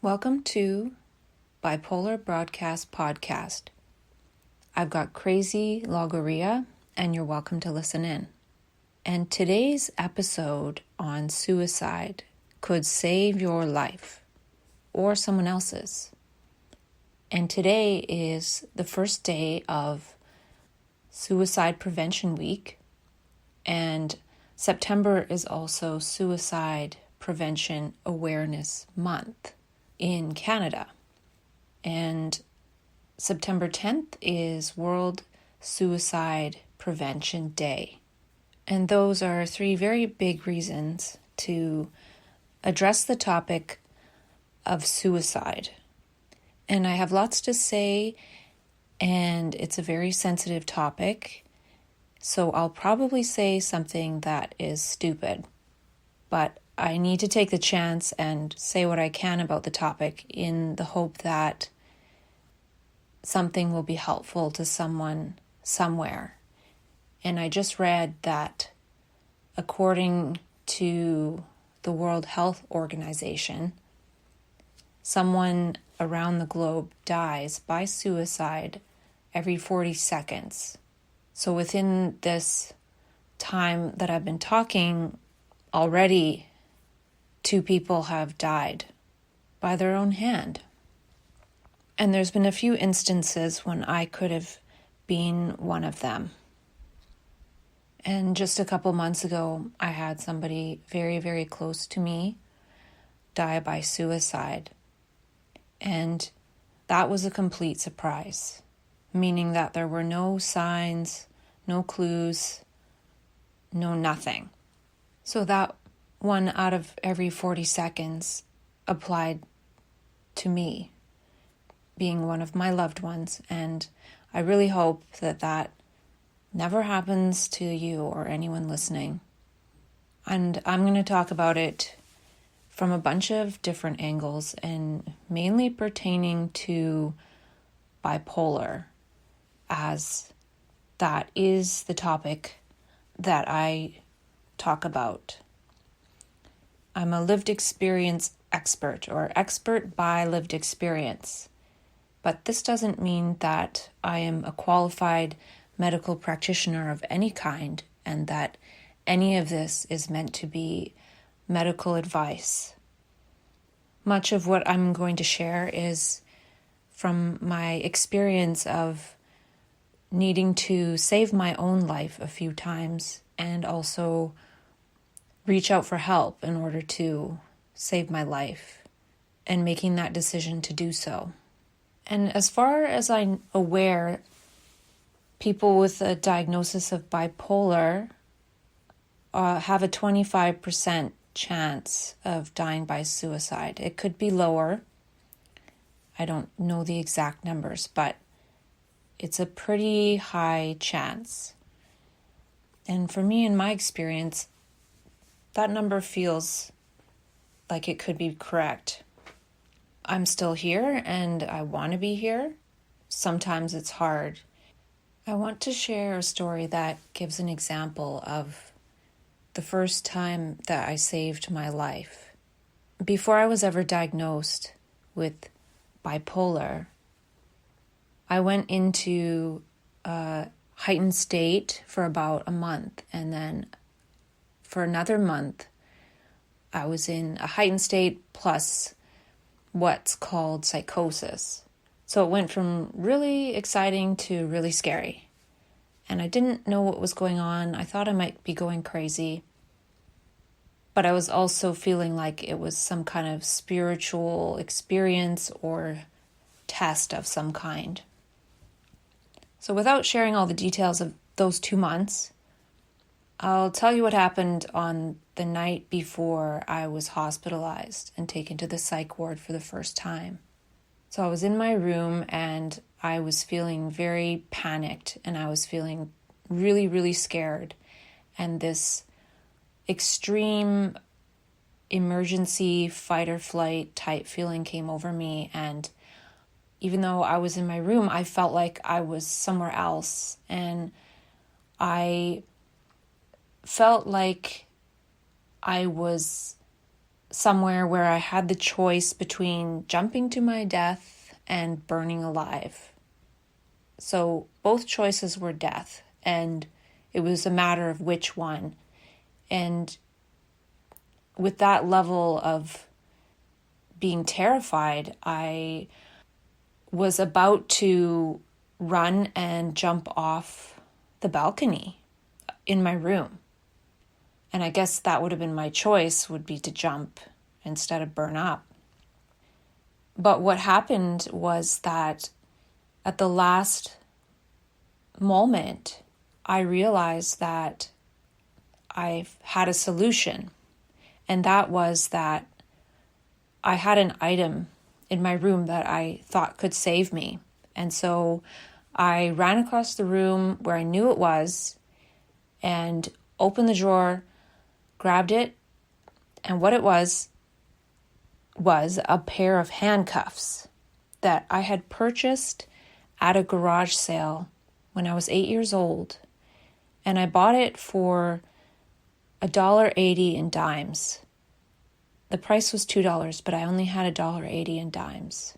Welcome to Bipolar Broadcast Podcast. I've got crazy logorrhea, and you're welcome to listen in. And today's episode on suicide could save your life or someone else's. And today is the first day of Suicide Prevention Week, and September is also Suicide Prevention Awareness Month in Canada. And September 10th is World Suicide Prevention Day. And those are three very big reasons to address the topic of suicide. And I have lots to say, and it's a very sensitive topic, so I'll probably say something that is stupid. But I need to take the chance and say what I can about the topic in the hope that something will be helpful to someone somewhere. And I just read that according to the World Health Organization, someone around the globe dies by suicide every 40 seconds. So within this time that I've been talking, already 2 people have died by their own hand. And there's been a few instances when I could have been one of them. And just a couple months ago, I had somebody very, very close to me die by suicide. And that was a complete surprise, meaning that there were no signs, no clues, no nothing. So that 1 out of every 40 seconds applied to me, being one of my loved ones. And I really hope that that never happens to you or anyone listening. And I'm going to talk about it from a bunch of different angles, and mainly pertaining to bipolar, as that is the topic that I talk about. I'm a lived experience expert, or expert by lived experience. But this doesn't mean that I am a qualified medical practitioner of any kind, and that any of this is meant to be medical advice. Much of what I'm going to share is from my experience of needing to save my own life a few times, and also reach out for help in order to save my life, and making that decision to do so. And as far as I'm aware, people with a diagnosis of bipolar have a 25% chance of dying by suicide. It could be lower. I don't know the exact numbers, but it's a pretty high chance. And for me, in my experience, that number feels like it could be correct. I'm still here and I want to be here. Sometimes it's hard. I want to share a story that gives an example of the first time that I saved my life. Before I was ever diagnosed with bipolar, I went into a heightened state for about a month, and then for another month, I was in a heightened state plus what's called psychosis. So it went from really exciting to really scary. And I didn't know what was going on. I thought I might be going crazy. But I was also feeling like it was some kind of spiritual experience or test of some kind. So without sharing all the details of those 2 months, I'll tell you what happened on the night before I was hospitalized and taken to the psych ward for the first time. So I was in my room and I was feeling very panicked, and I was feeling really, really scared. And this extreme emergency fight or flight type feeling came over me. And even though I was in my room, I felt like I was somewhere else. And I felt like I was somewhere where I had the choice between jumping to my death and burning alive. So both choices were death, and it was a matter of which one. And with that level of being terrified, I was about to run and jump off the balcony in my room. And I guess that would have been my choice, would be to jump instead of burn up. But what happened was that at the last moment, I realized that I had a solution. And that was that I had an item in my room that I thought could save me. And so I ran across the room where I knew it was and opened the drawer, grabbed it, and what it was a pair of handcuffs that I had purchased at a garage sale when I was 8 years old. And I bought it for $1.80 in dimes. The price was $2, but I only had $1.80 in dimes.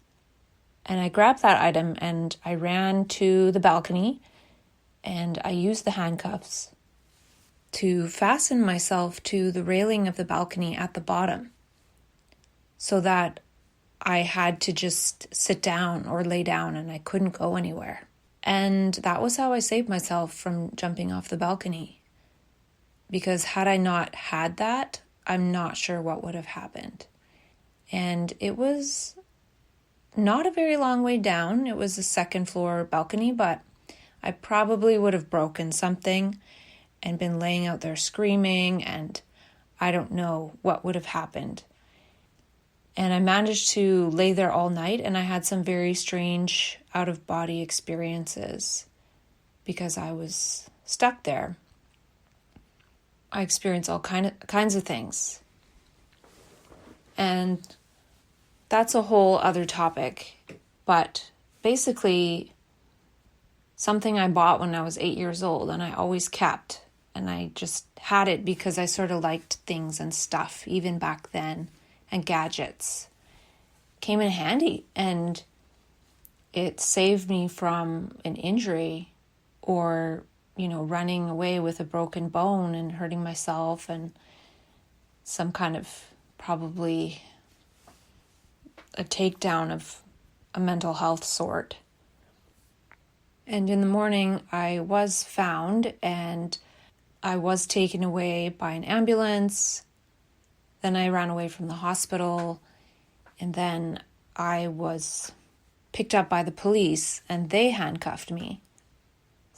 And I grabbed that item and I ran to the balcony and I used the handcuffs to fasten myself to the railing of the balcony at the bottom so that I had to just sit down or lay down and I couldn't go anywhere. And that was how I saved myself from jumping off the balcony. Because had I not had that, I'm not sure what would have happened. And it was not a very long way down. It was a second floor balcony, but I probably would have broken something and been laying out there screaming, and I don't know what would have happened. And I managed to lay there all night, and I had some very strange out-of-body experiences because I was stuck there. I experienced all kinds of things. And that's a whole other topic. But basically, something I bought when I was 8 years old and I always kept. And I just had it because I sort of liked things and stuff, even back then, and gadgets. Came in handy, and it saved me from an injury or, running away with a broken bone and hurting myself and some kind of probably a takedown of a mental health sort. And in the morning, I was found and I was taken away by an ambulance. Then I ran away from the hospital, and then I was picked up by the police and they handcuffed me.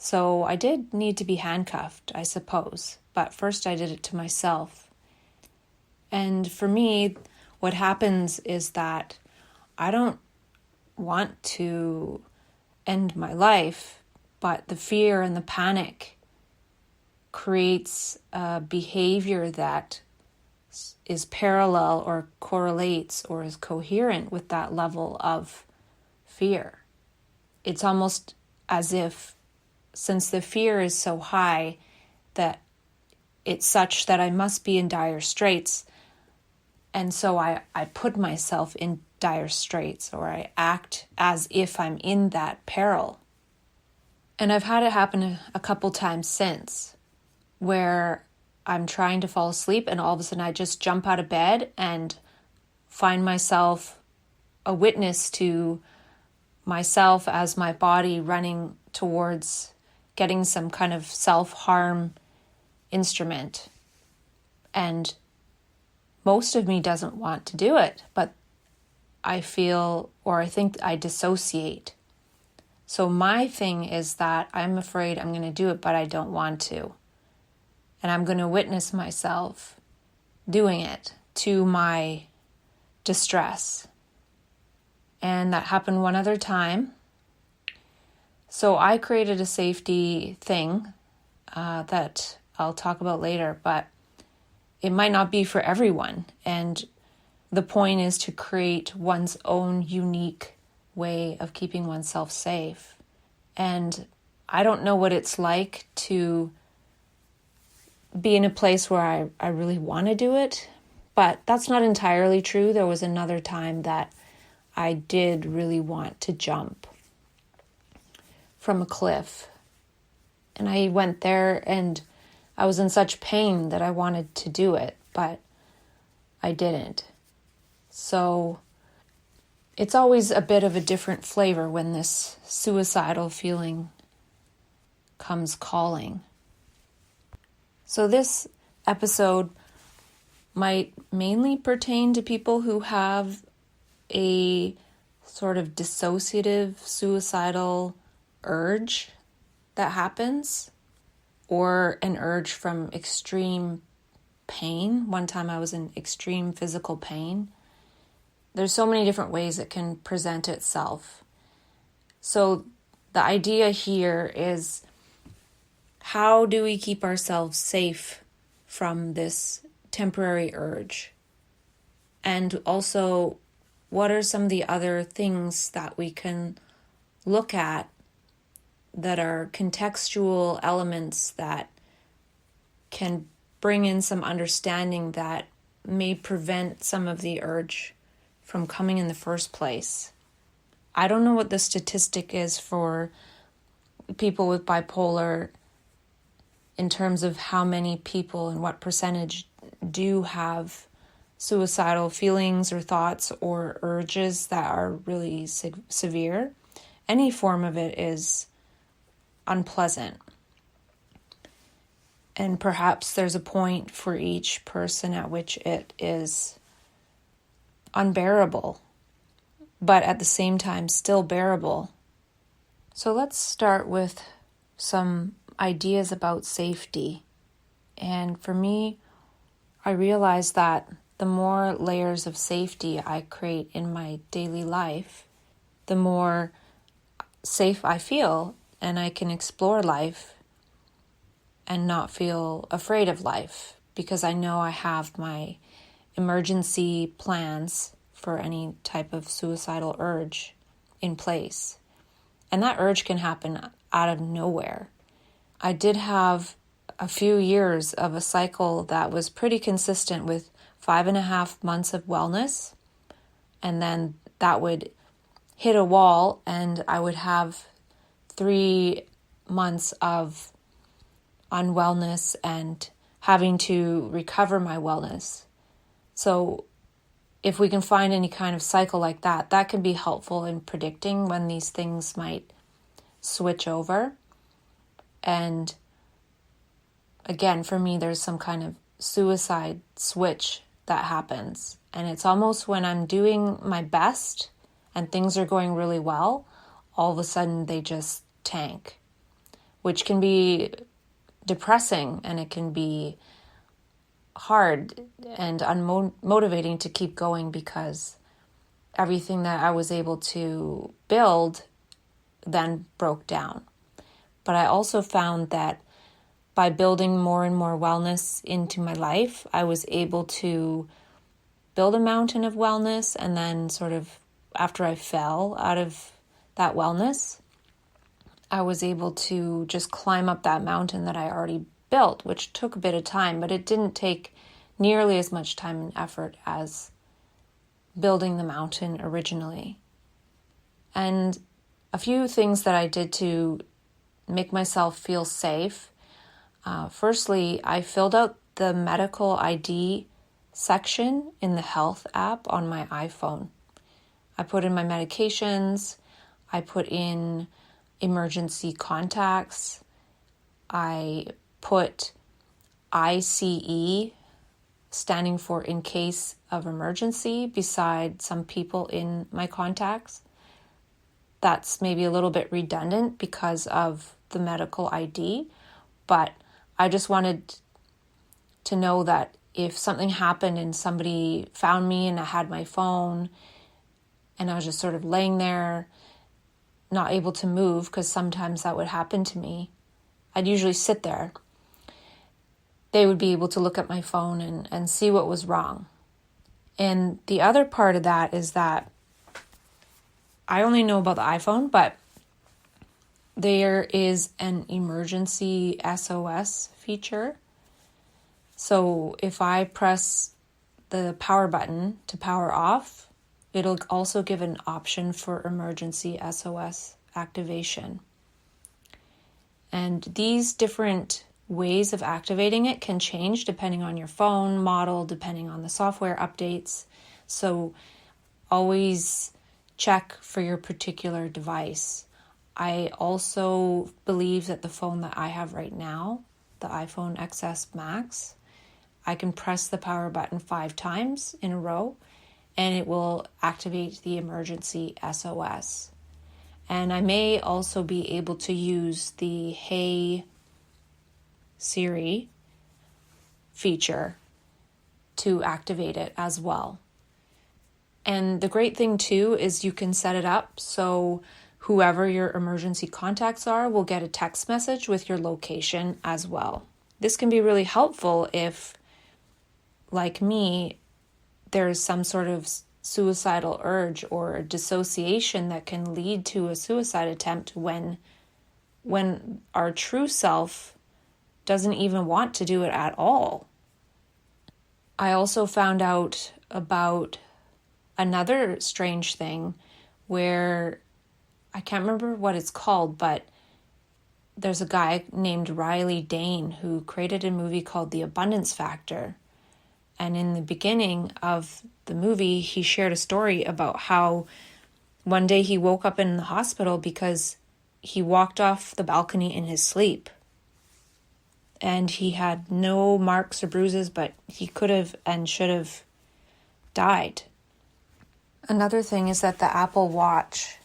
So I did need to be handcuffed, I suppose, but first I did it to myself. And for me, what happens is that I don't want to end my life, but the fear and the panic creates a behavior that is parallel or correlates or is coherent with that level of fear. It's almost as if, since the fear is so high, that it's such that I must be in dire straits. And so I put myself in dire straits, or I act as if I'm in that peril. And I've had it happen a couple times since, where I'm trying to fall asleep and all of a sudden I just jump out of bed and find myself a witness to myself as my body running towards getting some kind of self-harm instrument. And most of me doesn't want to do it, but I feel, or I think I dissociate. So my thing is that I'm afraid I'm going to do it, but I don't want to. And I'm going to witness myself doing it to my distress. And that happened one other time. So I created a safety thing that I'll talk about later, but it might not be for everyone. And the point is to create one's own unique way of keeping oneself safe. And I don't know what it's like to be in a place where I really want to do it, But that's not entirely true. There was another time that I did really want to jump from a cliff. And I went there and I was in such pain that I wanted to do it, but I didn't. So it's always a bit of a different flavor when this suicidal feeling comes calling. So this episode might mainly pertain to people who have a sort of dissociative, suicidal urge that happens, or an urge from extreme pain. One time I was in extreme physical pain. There's so many different ways it can present itself. So the idea here is, how do we keep ourselves safe from this temporary urge? And also, what are some of the other things that we can look at that are contextual elements that can bring in some understanding that may prevent some of the urge from coming in the first place? I don't know what the statistic is for people with bipolar in terms of how many people and what percentage do have suicidal feelings or thoughts or urges that are really severe. Any form of it is unpleasant. And perhaps there's a point for each person at which it is unbearable, but at the same time still bearable. So let's start with some ideas about safety. And for me, I realized that the more layers of safety I create in my daily life, the more safe I feel, and I can explore life and not feel afraid of life, because I know I have my emergency plans for any type of suicidal urge in place. And that urge can happen out of nowhere. I did have a few years of a cycle that was pretty consistent with 5.5 months of wellness. And then that would hit a wall and I would have 3 months of unwellness and having to recover my wellness. So if we can find any kind of cycle like that, that can be helpful in predicting when these things might switch over. And again, for me, there's some kind of suicide switch that happens. And it's almost when I'm doing my best and things are going really well, all of a sudden they just tank, which can be depressing and it can be hard and unmotivating to keep going, because everything that I was able to build then broke down. But I also found that by building more and more wellness into my life, I was able to build a mountain of wellness, and then sort of after I fell out of that wellness, I was able to just climb up that mountain that I already built, which took a bit of time, but it didn't take nearly as much time and effort as building the mountain originally. And a few things that I did to make myself feel safe. Firstly, I filled out the medical ID section in the health app on my iPhone. I put in my medications, I put in emergency contacts, I put ICE, standing for in case of emergency, beside some people in my contacts. That's maybe a little bit redundant because of the medical ID, but I just wanted to know that if something happened and somebody found me and I had my phone and I was just sort of laying there, not able to move, because sometimes that would happen to me, I'd usually sit there. They would be able to look at my phone and see what was wrong. And the other part of that is that I only know about the iPhone, but there is an emergency SOS feature. So if I press the power button to power off, it'll also give an option for emergency SOS activation. And these different ways of activating it can change depending on your phone model, depending on the software updates. So always check for your particular device. I also believe that the phone that I have right now, the iPhone XS Max, I can press the power button 5 times in a row and it will activate the emergency SOS. And I may also be able to use the Hey Siri feature to activate it as well. And the great thing too is you can set it up so whoever your emergency contacts are will get a text message with your location as well. This can be really helpful if, like me, there's some sort of suicidal urge or dissociation that can lead to a suicide attempt when our true self doesn't even want to do it at all. I also found out about another strange thing where I can't remember what it's called, but there's a guy named Riley Dane who created a movie called The Abundance Factor. And in the beginning of the movie, he shared a story about how one day he woke up in the hospital because he walked off the balcony in his sleep. And he had no marks or bruises, but he could have and should have died. Another thing is that the Apple Watch,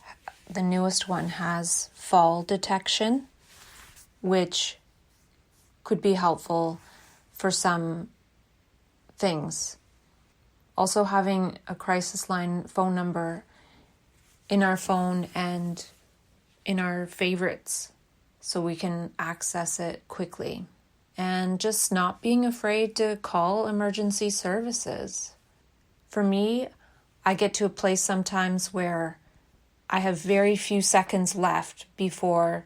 the newest one, has fall detection, which could be helpful for some things. Also, having a crisis line phone number in our phone and in our favorites so we can access it quickly. And just not being afraid to call emergency services. For me, I get to a place sometimes where I have very few seconds left before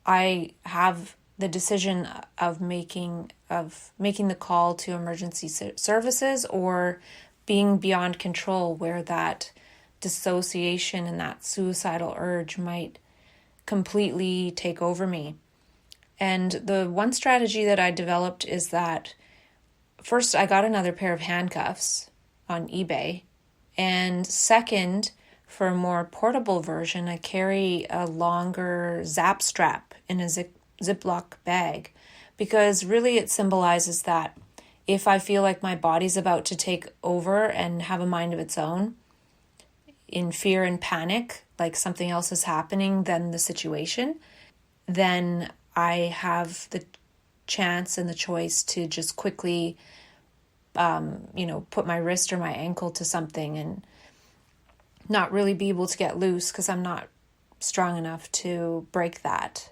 I have the decision of making the call to emergency services or being beyond control, where that dissociation and that suicidal urge might completely take over me. And the one strategy that I developed is that first I got another pair of handcuffs on eBay, and second, for a more portable version, I carry a longer zap strap in a Ziploc bag, because really it symbolizes that if I feel like my body's about to take over and have a mind of its own, in fear and panic, like something else is happening than the situation, then I have the chance and the choice to just quickly, put my wrist or my ankle to something and not really be able to get loose because I'm not strong enough to break that.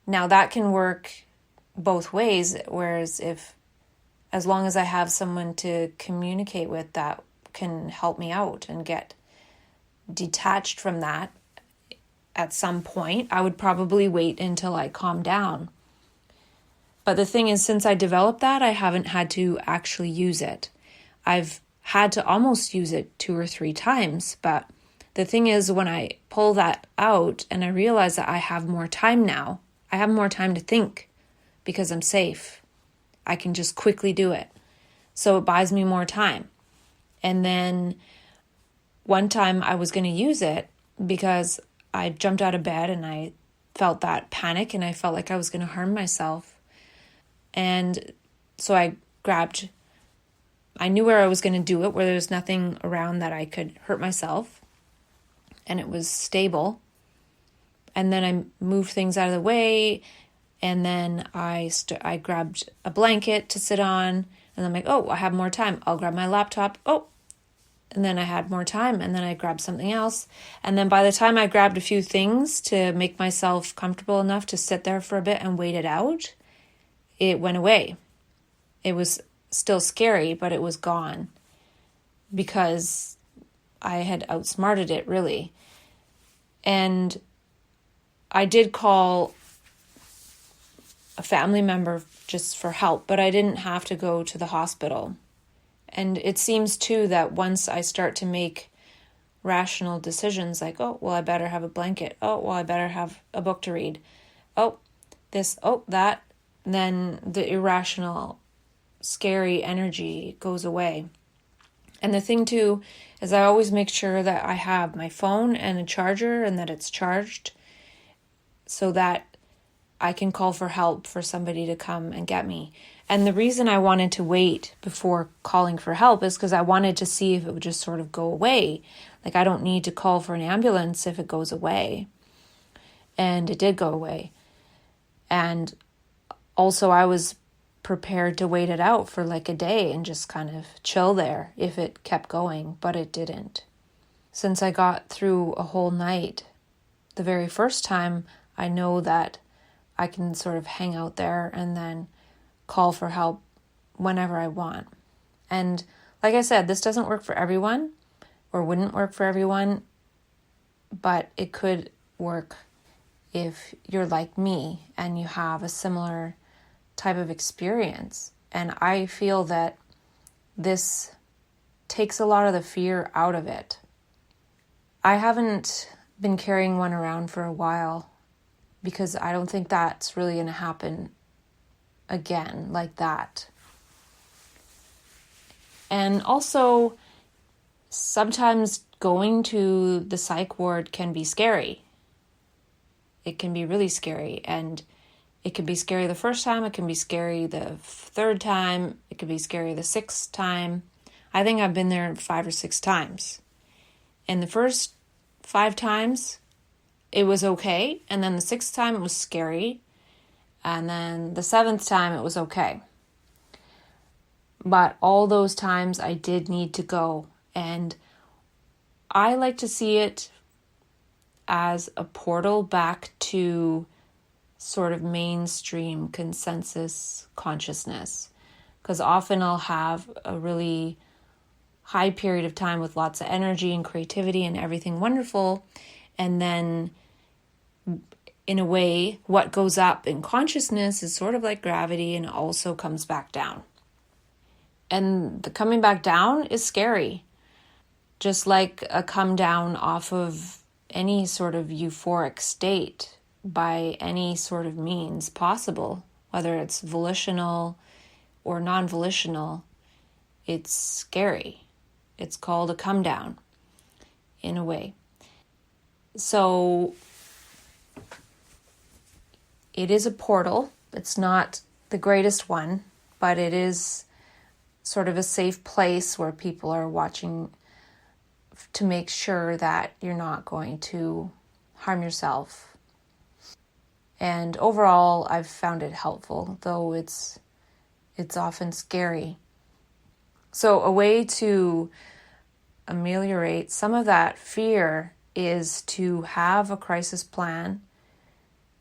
Now that can work both ways, whereas as long as I have someone to communicate with that can help me out and get detached from that at some point, I would probably wait until I calm down. But the thing is, since I developed that, I haven't had to actually use it. I've had to almost use it 2 or 3 times, but the thing is, when I pull that out and I realize that I have more time now, I have more time to think because I'm safe. I can just quickly do it. So it buys me more time. And then one time I was going to use it because I jumped out of bed and I felt that panic and I felt like I was going to harm myself. And so I knew where I was going to do it, where there was nothing around that I could hurt myself. And it was stable. And then I moved things out of the way. And then I grabbed a blanket to sit on. And I'm like, oh, I have more time. I'll grab my laptop. Oh, and then I had more time. And then I grabbed something else. And then by the time I grabbed a few things to make myself comfortable enough to sit there for a bit and wait it out, it went away. It was still scary, but it was gone because I had outsmarted it, really. And I did call a family member just for help, but I didn't have to go to the hospital. And it seems too that once I start to make rational decisions like, oh, well, I better have a blanket. Oh, well, I better have a book to read. Oh, this, oh, that. Then the irrational, scary energy goes away. And the thing too is I always make sure that I have my phone and a charger and that it's charged so that I can call for help for somebody to come and get me. And the reason I wanted to wait before calling for help is because I wanted to see if it would just sort of go away. Like, I don't need to call for an ambulance if it goes away. And it did go away. And also I was prepared to wait it out for like a day and just kind of chill there if it kept going, but it didn't. Since I got through a whole night, the very first time, I know that I can sort of hang out there and then call for help whenever I want. And like I said, this doesn't work for everyone or wouldn't work for everyone, but it could work if you're like me and you have a similar type of experience. And I feel that this takes a lot of the fear out of it. I haven't been carrying one around for a while because I don't think that's really going to happen again like that. And also, sometimes going to the psych ward can be scary. It can be really scary, and it can be scary the first time, it can be scary the third time, it can be scary the sixth time. I think I've been there 5 or 6 times. And the first 5 times, it was okay. And then the 6th time, it was scary. And then the 7th time, it was okay. But all those times, I did need to go. And I like to see it as a portal back to sort of mainstream consensus consciousness. Because often I'll have a really high period of time with lots of energy and creativity and everything wonderful. And then in a way, what goes up in consciousness is sort of like gravity and also comes back down. And the coming back down is scary. Just like a come down off of any sort of euphoric state by any sort of means possible, whether it's volitional or non-volitional, it's scary. It's called a come down in a way. So it is a portal. It's not the greatest one, but it is sort of a safe place where people are watching to make sure that you're not going to harm yourself. And overall, I've found it helpful, though it's often scary. So a way to ameliorate some of that fear is to have a crisis plan.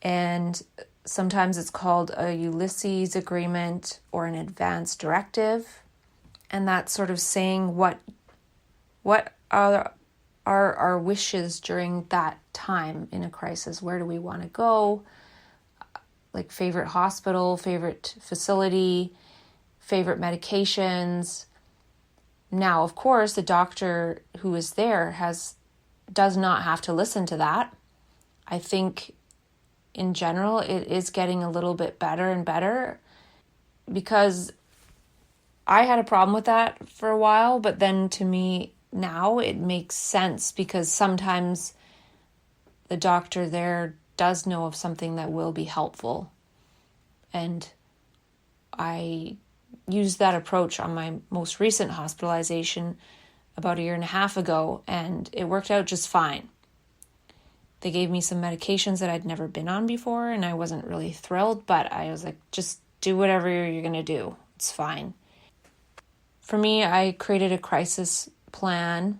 And sometimes it's called a Ulysses agreement or an advance directive. And that's sort of saying what are our wishes during that time in a crisis. Where do we want to go? Like favorite hospital, favorite facility, favorite medications. Now, of course, the doctor who is there does not have to listen to that. I think in general, it is getting a little bit better and better because I had a problem with that for a while, but then to me now it makes sense because sometimes the doctor there does know of something that will be helpful. And I used that approach on my most recent hospitalization about 1.5 years ago, and it worked out just fine. They gave me some medications that I'd never been on before, and I wasn't really thrilled, but I was like, just do whatever you're going to do. It's fine. For me, I created a crisis plan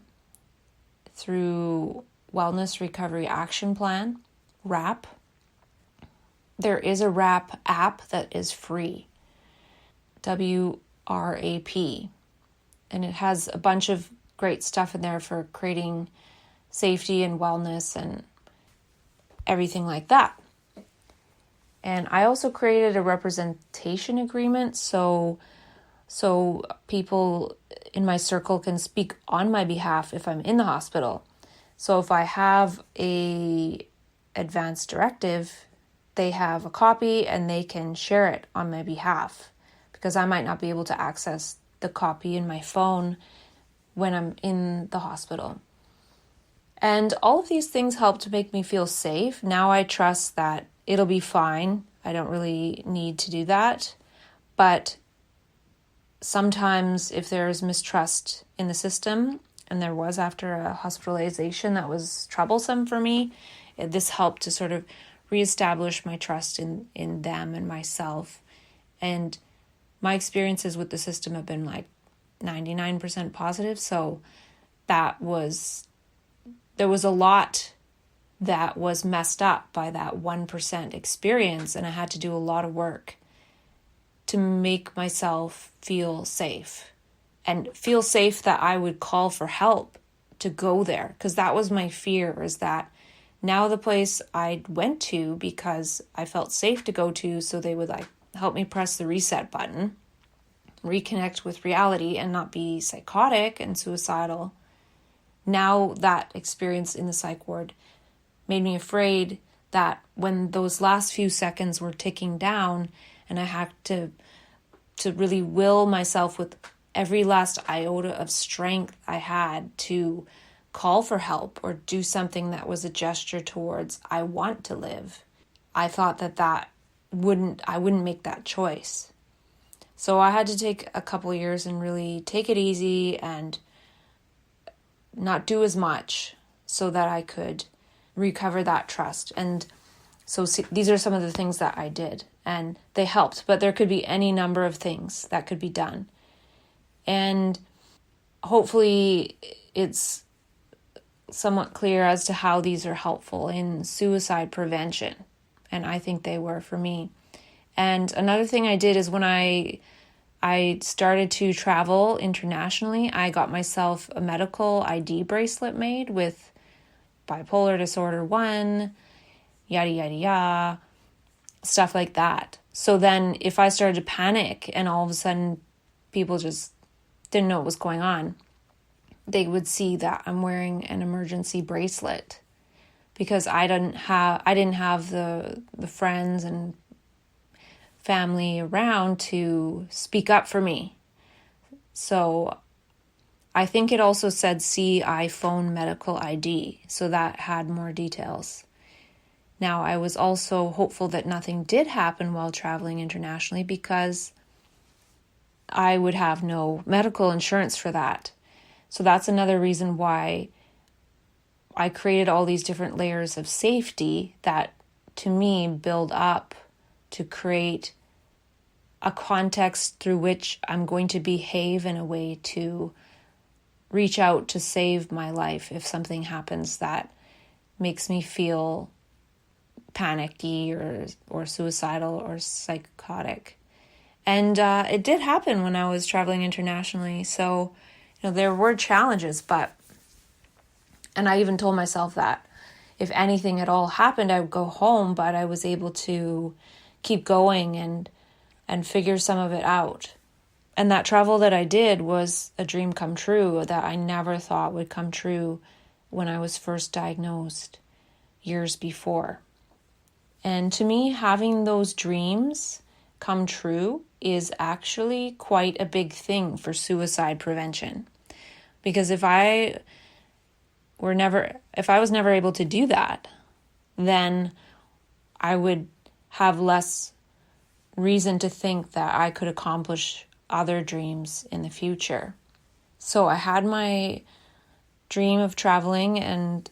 through Wellness Recovery Action Plan, WRAP. There is a WRAP app that is free, WRAP, and it has a bunch of great stuff in there for creating safety and wellness and everything like that. And I also created a representation agreement, so So people in my circle can speak on my behalf if I'm in the hospital. So if I have a advance directive, they have a copy and they can share it on my behalf, because I might not be able to access the copy in my phone when I'm in the hospital. And all of these things help to make me feel safe. Now I trust that it'll be fine. I don't really need to do that. But sometimes if there's mistrust in the system, and there was after a hospitalization that was troublesome for me, this helped to sort of reestablish my trust in them and myself. And my experiences with the system have been like 99% positive. So there was a lot that was messed up by that 1% experience. And I had to do a lot of work to make myself feel safe, and feel safe that I would call for help to go there. Because that was my fear, is that now the place I went to because I felt safe to go to, so they would like help me press the reset button, reconnect with reality and not be psychotic and suicidal. Now that experience in the psych ward made me afraid that when those last few seconds were ticking down and I had to really will myself with every last iota of strength I had to call for help or do something that was a gesture towards I want to live, I thought that I wouldn't make that choice. So I had to take a couple years and really take it easy and not do as much so that I could recover that trust. And so these are some of the things that I did, and they helped, but there could be any number of things that could be done. And hopefully it's somewhat clear as to how these are helpful in suicide prevention. And I think they were for me. And another thing I did is when I started to travel internationally, I got myself a medical ID bracelet made with bipolar disorder 1, yada, yada, yada, stuff like that. So then if I started to panic and all of a sudden people just didn't know what was going on, they would see that I'm wearing an emergency bracelet, because I didn't have the friends and family around to speak up for me. So I think it also said see iPhone medical ID, so that had more details. Now, I was also hopeful that nothing did happen while traveling internationally, because I would have no medical insurance for that. So that's another reason why I created all these different layers of safety that, to me, build up to create a context through which I'm going to behave in a way to reach out to save my life if something happens that makes me feel panicky or suicidal or psychotic. And it did happen when I was traveling internationally. So, there were challenges, and I even told myself that if anything at all happened, I would go home, but I was able to keep going and figure some of it out. And that travel that I did was a dream come true that I never thought would come true when I was first diagnosed years before. And to me, having those dreams come true is actually quite a big thing for suicide prevention. Because if I was never able to do that, then I would have less reason to think that I could accomplish other dreams in the future. So I had my dream of traveling and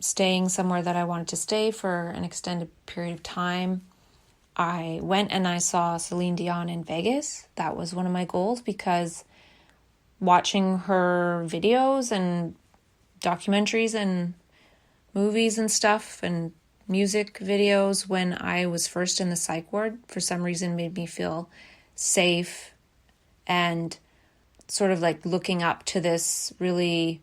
staying somewhere that I wanted to stay for an extended period of time. I went and I saw Celine Dion in Vegas. That was one of my goals, because watching her videos and documentaries and movies and stuff and music videos when I was first in the psych ward for some reason made me feel safe and sort of like looking up to this really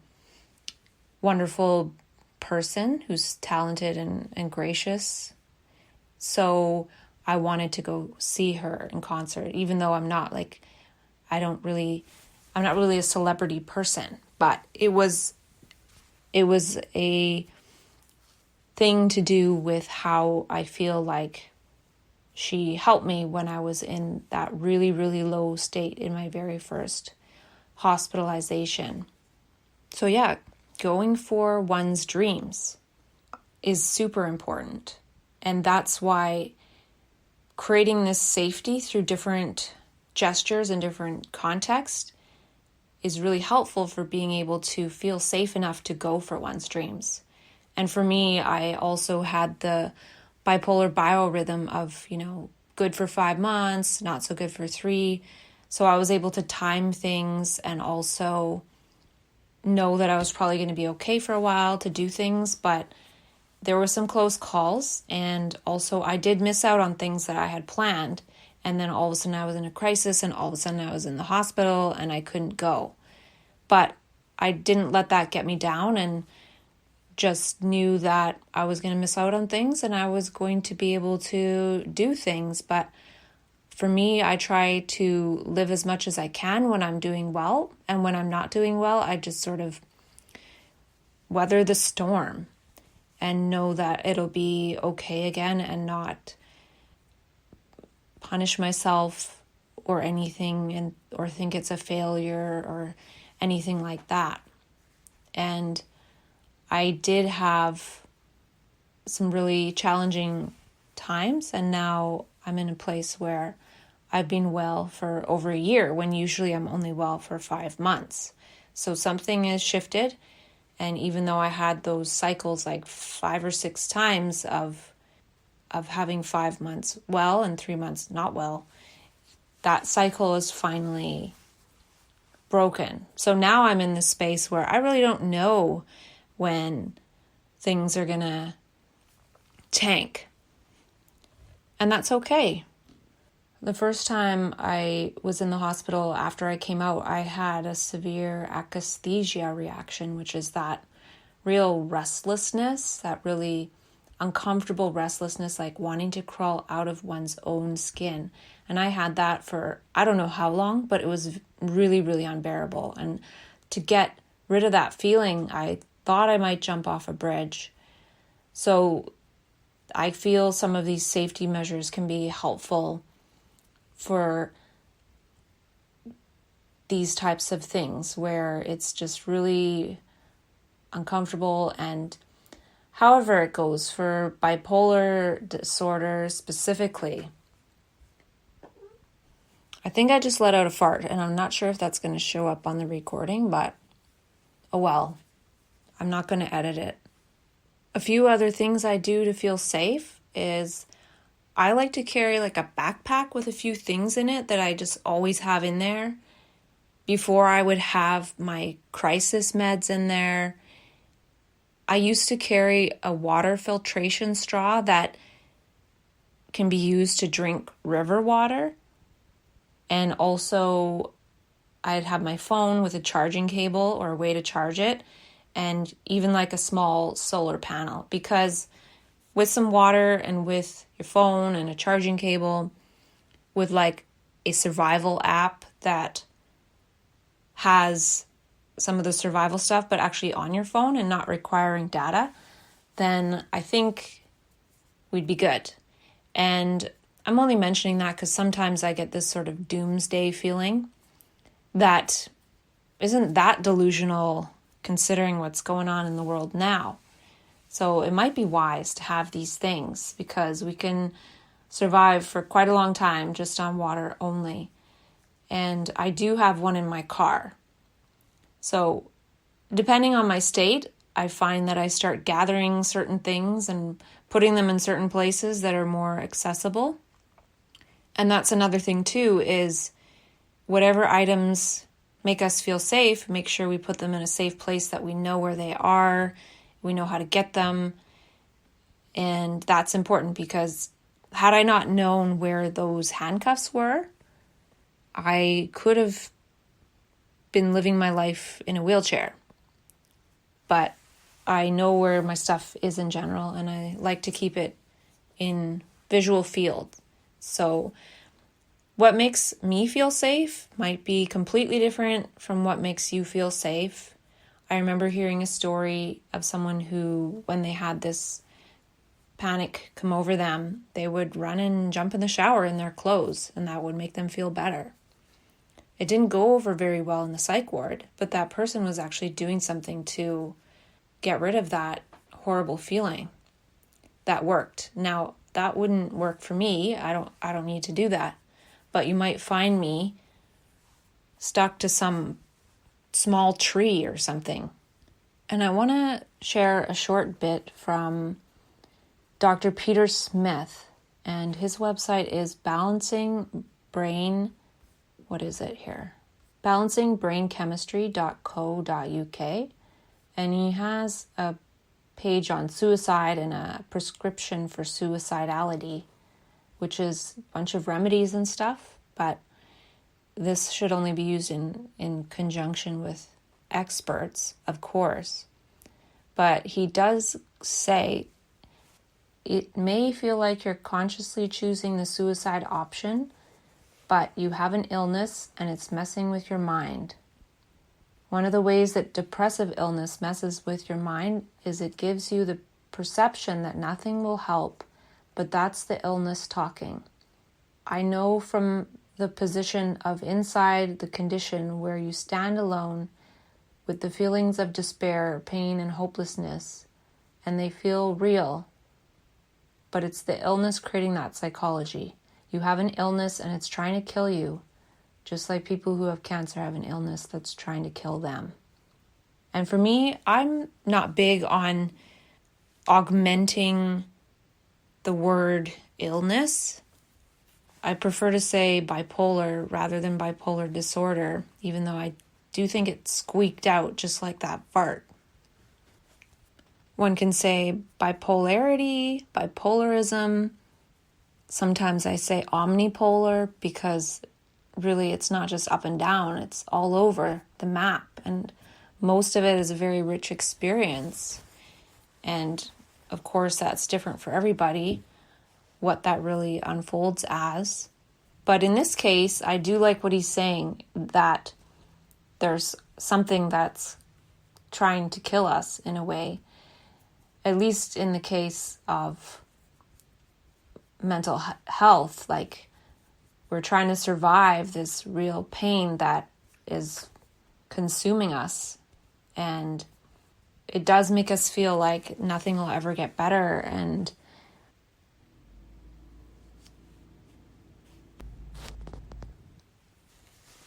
wonderful person who's talented and gracious. So I wanted to go see her in concert, even though I'm not like I'm not really a celebrity person, but it was a thing to do with how I feel like she helped me when I was in that really, really low state in my very first hospitalization. So yeah, going for one's dreams is super important. And that's why creating this safety through different gestures and different contexts is really helpful for being able to feel safe enough to go for one's dreams. And for me, I also had the bipolar biorhythm of, good for 5 months, not so good for 3. So I was able to time things and also know that I was probably going to be okay for a while to do things, but there were some close calls, and also I did miss out on things that I had planned, and then all of a sudden I was in a crisis, and all of a sudden I was in the hospital and I couldn't go. But I didn't let that get me down, and just knew that I was going to miss out on things and I was going to be able to do things. But for me, I try to live as much as I can when I'm doing well. And when I'm not doing well, I just sort of weather the storm and know that it'll be okay again, and not punish myself or anything, or think it's a failure or anything like that. And I did have some really challenging times, and now I'm in a place where I've been well for over a year, when usually I'm only well for 5 months. So something has shifted, and even though I had those cycles like 5 or 6 times of having 5 months well and 3 months not well, that cycle is finally broken. So now I'm in this space where I really don't know when things are gonna tank. And that's okay. The first time I was in the hospital after I came out, I had a severe akesthesia reaction, which is that real restlessness, that really uncomfortable restlessness, like wanting to crawl out of one's own skin. And I had that for I don't know how long, but it was really, really unbearable. And to get rid of that feeling, I thought I might jump off a bridge. So I feel some of these safety measures can be helpful for these types of things where it's just really uncomfortable. And however it goes for bipolar disorder specifically, I think I just let out a fart, and I'm not sure if that's going to show up on the recording, but oh well, I'm not going to edit it. A few other things I do to feel safe is I like to carry like a backpack with a few things in it that I just always have in there. Before, I would have my crisis meds in there. I used to carry a water filtration straw that can be used to drink river water. And also, I'd have my phone with a charging cable or a way to charge it, and even like a small solar panel, because with some water and with your phone and a charging cable, with like a survival app that has some of the survival stuff, but actually on your phone and not requiring data, then I think we'd be good. And I'm only mentioning that because sometimes I get this sort of doomsday feeling that isn't that delusional considering what's going on in the world now. So it might be wise to have these things, because we can survive for quite a long time just on water only. And I do have one in my car. So depending on my state, I find that I start gathering certain things and putting them in certain places that are more accessible. And that's another thing too, is whatever items make us feel safe, make sure we put them in a safe place that we know where they are, we know how to get them. And that's important, because had I not known where those handcuffs were, I could have been living my life in a wheelchair. But I know where my stuff is in general, and I like to keep it in visual field. So What makes me feel safe might be completely different from what makes you feel safe. I remember hearing a story of someone who, when they had this panic come over them, they would run and jump in the shower in their clothes, and that would make them feel better. It didn't go over very well in the psych ward, but that person was actually doing something to get rid of that horrible feeling. That worked. Now, that wouldn't work for me. I don't need to do that. But you might find me stuck to some small tree or something. And I want to share a short bit from Dr. Peter Smith, and his website is balancingbrainchemistry.co.uk, and he has a page on suicide and a prescription for suicidality, which is a bunch of remedies and stuff, but this should only be used in conjunction with experts, of course. But he does say it may feel like you're consciously choosing the suicide option, but you have an illness and it's messing with your mind. One of the ways that depressive illness messes with your mind is it gives you the perception that nothing will help, but that's the illness talking. I know from the position of inside the condition where you stand alone with the feelings of despair, pain, and hopelessness, and they feel real. But it's the illness creating that psychology. You have an illness and it's trying to kill you, just like people who have cancer have an illness that's trying to kill them. And for me, I'm not big on augmenting the word illness. I prefer to say bipolar rather than bipolar disorder, even though I do think it squeaked out just like that fart. One can say bipolarity, bipolarism. Sometimes I say omnipolar because really it's not just up and down, it's all over the map. And most of it is a very rich experience. And of course, that's different for everybody, what that really unfolds as. But in this case, I do like what he's saying, that there's something that's trying to kill us in a way. At least in the case of mental health, like we're trying to survive this real pain that is consuming us. And it does make us feel like nothing will ever get better. And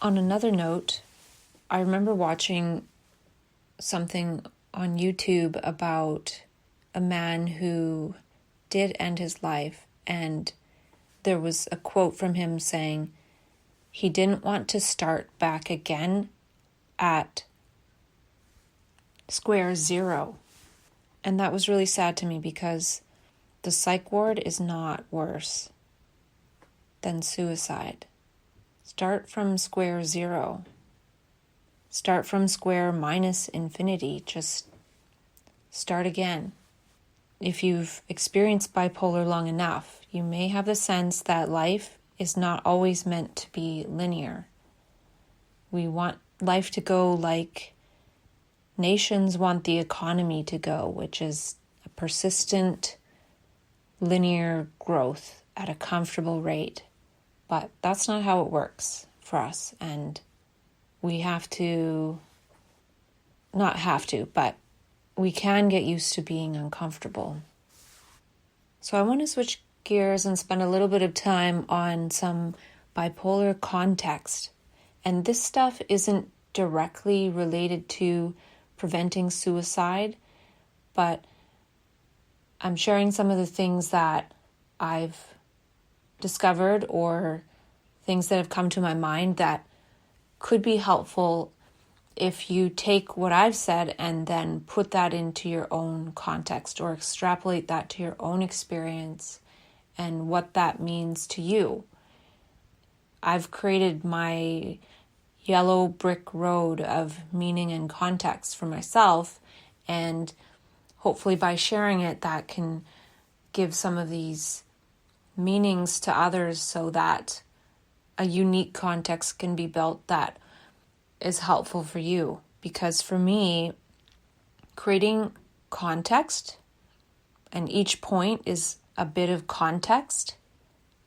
on another note, I remember watching something on YouTube about a man who did end his life, and there was a quote from him saying he didn't want to start back again at square zero. And that was really sad to me because the psych ward is not worse than suicide. Start from square zero. Start from square minus infinity. Just start again. If you've experienced bipolar long enough, you may have the sense that life is not always meant to be linear. We want life to go like nations want the economy to go, which is a persistent, linear growth at a comfortable rate. But that's not how it works for us. And we but we can get used to being uncomfortable. So I want to switch gears and spend a little bit of time on some bipolar context. And this stuff isn't directly related to preventing suicide, but I'm sharing some of the things that I've discovered or things that have come to my mind that could be helpful if you take what I've said and then put that into your own context or extrapolate that to your own experience and what that means to you. I've created my yellow brick road of meaning and context for myself, and hopefully by sharing it, that can give some of these meanings to others so that a unique context can be built that is helpful for you. Because for me, creating context, and each point is a bit of context,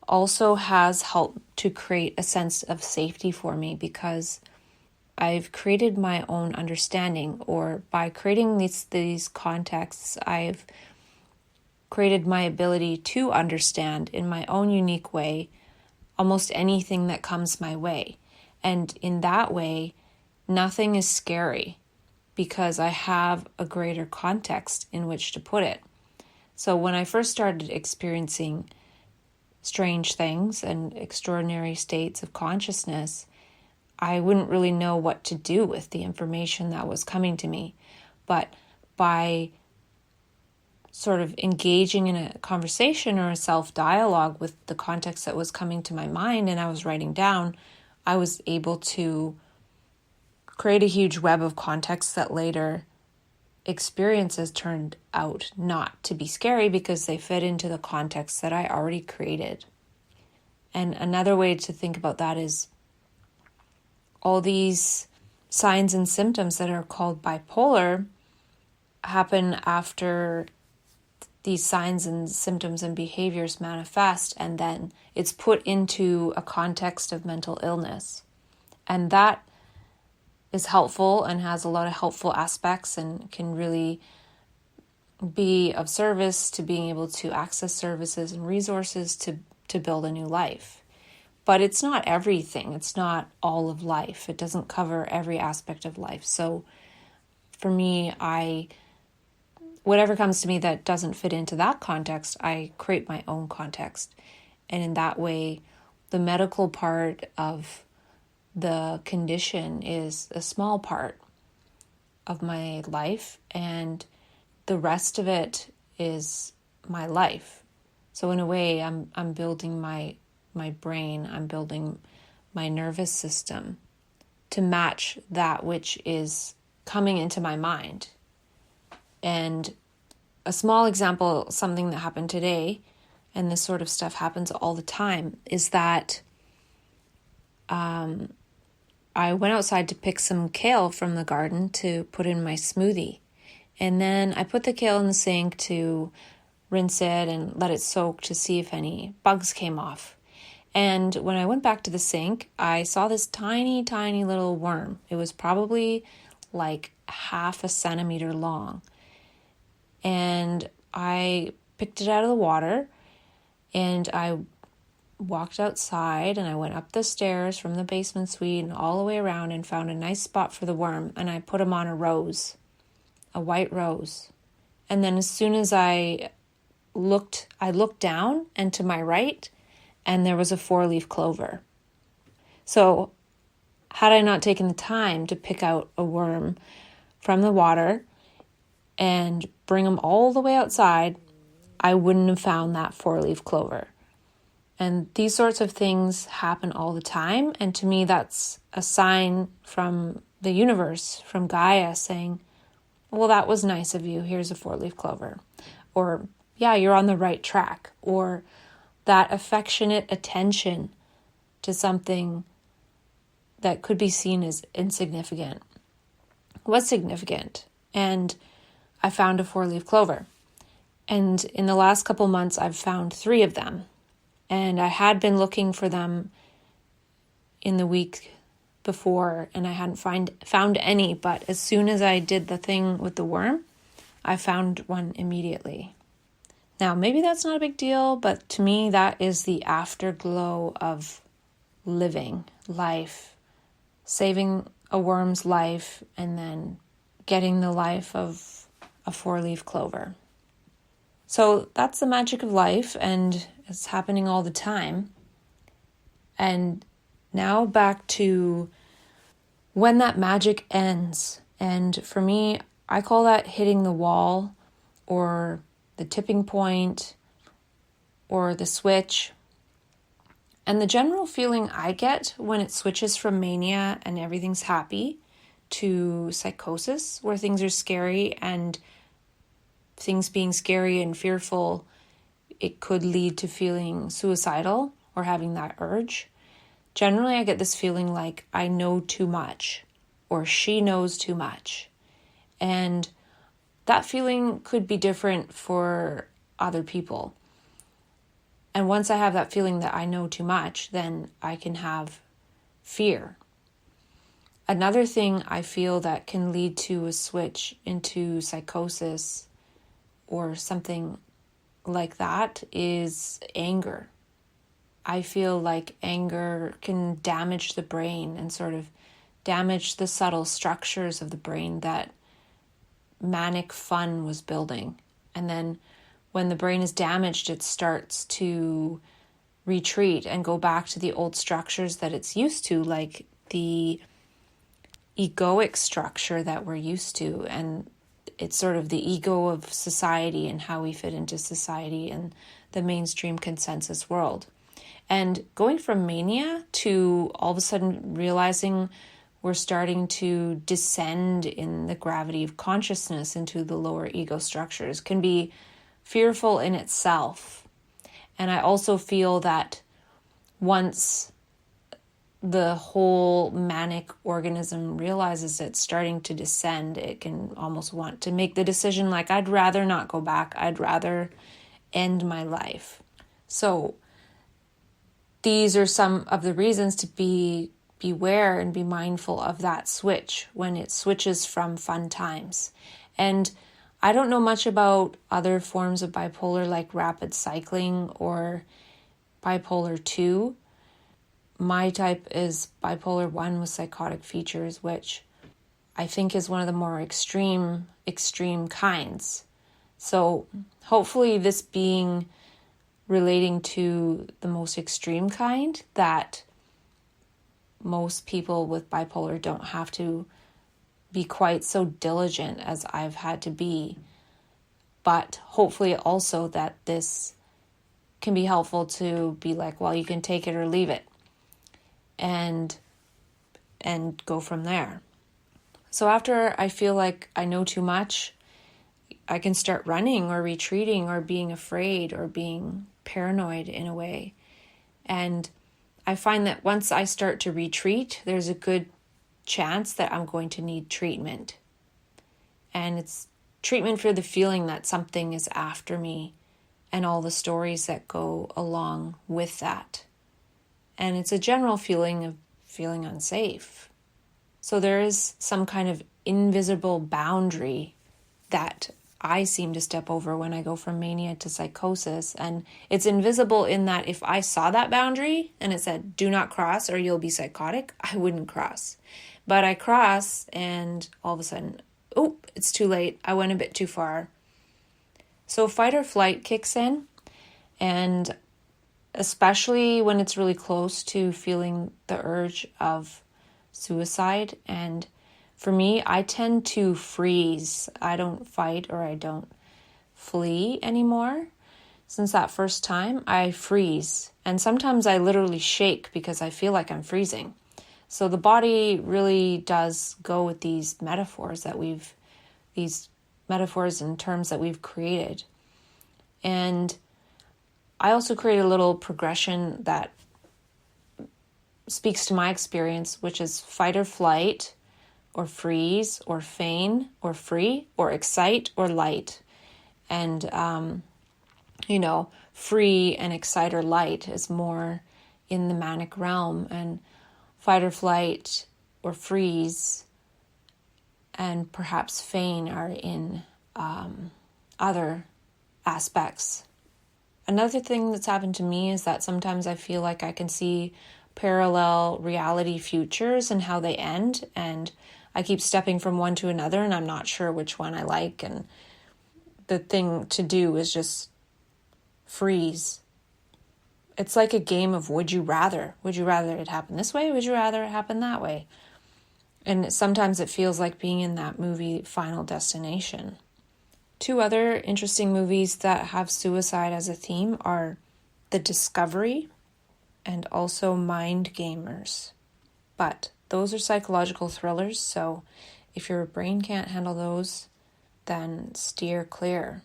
also has helped to create a sense of safety for me, because I've created my own understanding, or by creating these contexts, I've created my ability to understand in my own unique way almost anything that comes my way. And in that way, nothing is scary because I have a greater context in which to put it. So when I first started experiencing strange things and extraordinary states of consciousness, I wouldn't really know what to do with the information that was coming to me. But by sort of engaging in a conversation or a self-dialogue with the context that was coming to my mind and I was writing down, I was able to create a huge web of context that later experiences turned out not to be scary because they fit into the context that I already created. And another way to think about that is all these signs and symptoms that are called bipolar happen after these signs and symptoms and behaviors manifest, and then it's put into a context of mental illness. And that is helpful and has a lot of helpful aspects and can really be of service to being able to access services and resources to build a new life. But it's not everything. It's not all of life. It doesn't cover every aspect of life. So for me, whatever comes to me that doesn't fit into that context, I create my own context. And in that way, the medical part of the condition is a small part of my life, and the rest of it is my life. So in a way, I'm building my brain, I'm building my nervous system to match that which is coming into my mind. And a small example, something that happened today, and this sort of stuff happens all the time, is that I went outside to pick some kale from the garden to put in my smoothie. And then I put the kale in the sink to rinse it and let it soak to see if any bugs came off. And when I went back to the sink, I saw this tiny, tiny little worm. It was probably like half a centimeter long. And I picked it out of the water, and I walked outside, and I went up the stairs from the basement suite and all the way around and found a nice spot for the worm, and I put him on a rose, a white rose. And then as soon as I looked down and to my right, and there was a 4-leaf clover. So had I not taken the time to pick out a worm from the water and bring them all the way outside, I wouldn't have found that 4-leaf clover. And these sorts of things happen all the time. And to me, that's a sign from the universe, from Gaia, saying, well, that was nice of you. Here's a 4-leaf clover. Or, yeah, you're on the right track. Or that affectionate attention to something that could be seen as insignificant was significant. And I found a 4-leaf clover. And in the last couple months, I've found 3 of them. And I had been looking for them in the week before, and I hadn't found any. But as soon as I did the thing with the worm, I found one immediately. Now, maybe that's not a big deal, but to me, that is the afterglow of living life, saving a worm's life, and then getting the life of a 4-leaf clover. So that's the magic of life, and it's happening all the time. And now back to when that magic ends. And for me, I call that hitting the wall, or the tipping point, or the switch. And the general feeling I get when it switches from mania and everything's happy to psychosis, where things are scary, and things being scary and fearful, it could lead to feeling suicidal or having that urge. generally I get this feeling like I know too much or she knows too much. And that feeling could be different for other people. And once I have that feeling that I know too much, then I can have fear. Another thing I feel that can lead to a switch into psychosis or something like that is anger. I feel like anger can damage the brain and sort of damage the subtle structures of the brain that manic fun was building. And then when the brain is damaged, it starts to retreat and go back to the old structures that it's used to, like the egoic structure that we're used to. And it's sort of the ego of society and how we fit into society and the mainstream consensus world. And going from mania to all of a sudden realizing we're starting to descend in the gravity of consciousness into the lower ego structures can be fearful in itself. And I also feel that once the whole manic organism realizes it's starting to descend, it can almost want to make the decision like, I'd rather not go back. I'd rather end my life. So these are some of the reasons to beware and be mindful of that switch when it switches from fun times. And I don't know much about other forms of bipolar like rapid cycling or bipolar 2. My type is bipolar 1 with psychotic features, which I think is one of the more extreme kinds. So hopefully this being relating to the most extreme kind, that most people with bipolar don't have to be quite so diligent as I've had to be. But hopefully also that this can be helpful to be like, well, you can take it or leave it and go from there. So after I feel like I know too much, I can start running or retreating or being afraid or being paranoid in a way. And I find that once I start to retreat, there's a good chance that I'm going to need treatment. And it's treatment for the feeling that something is after me and all the stories that go along with that. And it's a general feeling of feeling unsafe. So there is some kind of invisible boundary that I seem to step over when I go from mania to psychosis. And it's invisible in that if I saw that boundary and it said, do not cross or you'll be psychotic, I wouldn't cross. But I cross and all of a sudden, oh, it's too late. I went a bit too far. So fight or flight kicks in. And especially when it's really close to feeling the urge of suicide. And for me, I tend to freeze. I don't fight or I don't flee anymore. Since that first time, I freeze. And sometimes I literally shake because I feel like I'm freezing. So the body really does go with these metaphors and terms that we've created. And I also create a little progression that speaks to my experience, which is fight or flight, or freeze, or feign, or free, or excite, or light. And, free and excite or light is more in the manic realm, and fight or flight or freeze and perhaps feign are in other aspects. Another thing that's happened to me is that sometimes I feel like I can see parallel reality futures and how they end, and I keep stepping from one to another and I'm not sure which one I like, and the thing to do is just freeze. It's like a game of would you rather. Would you rather it happen this way? Would you rather it happen that way? And sometimes it feels like being in that movie Final Destination. Two other interesting movies that have suicide as a theme are The Discovery and also Mind Gamers. But those are psychological thrillers, so if your brain can't handle those, then steer clear.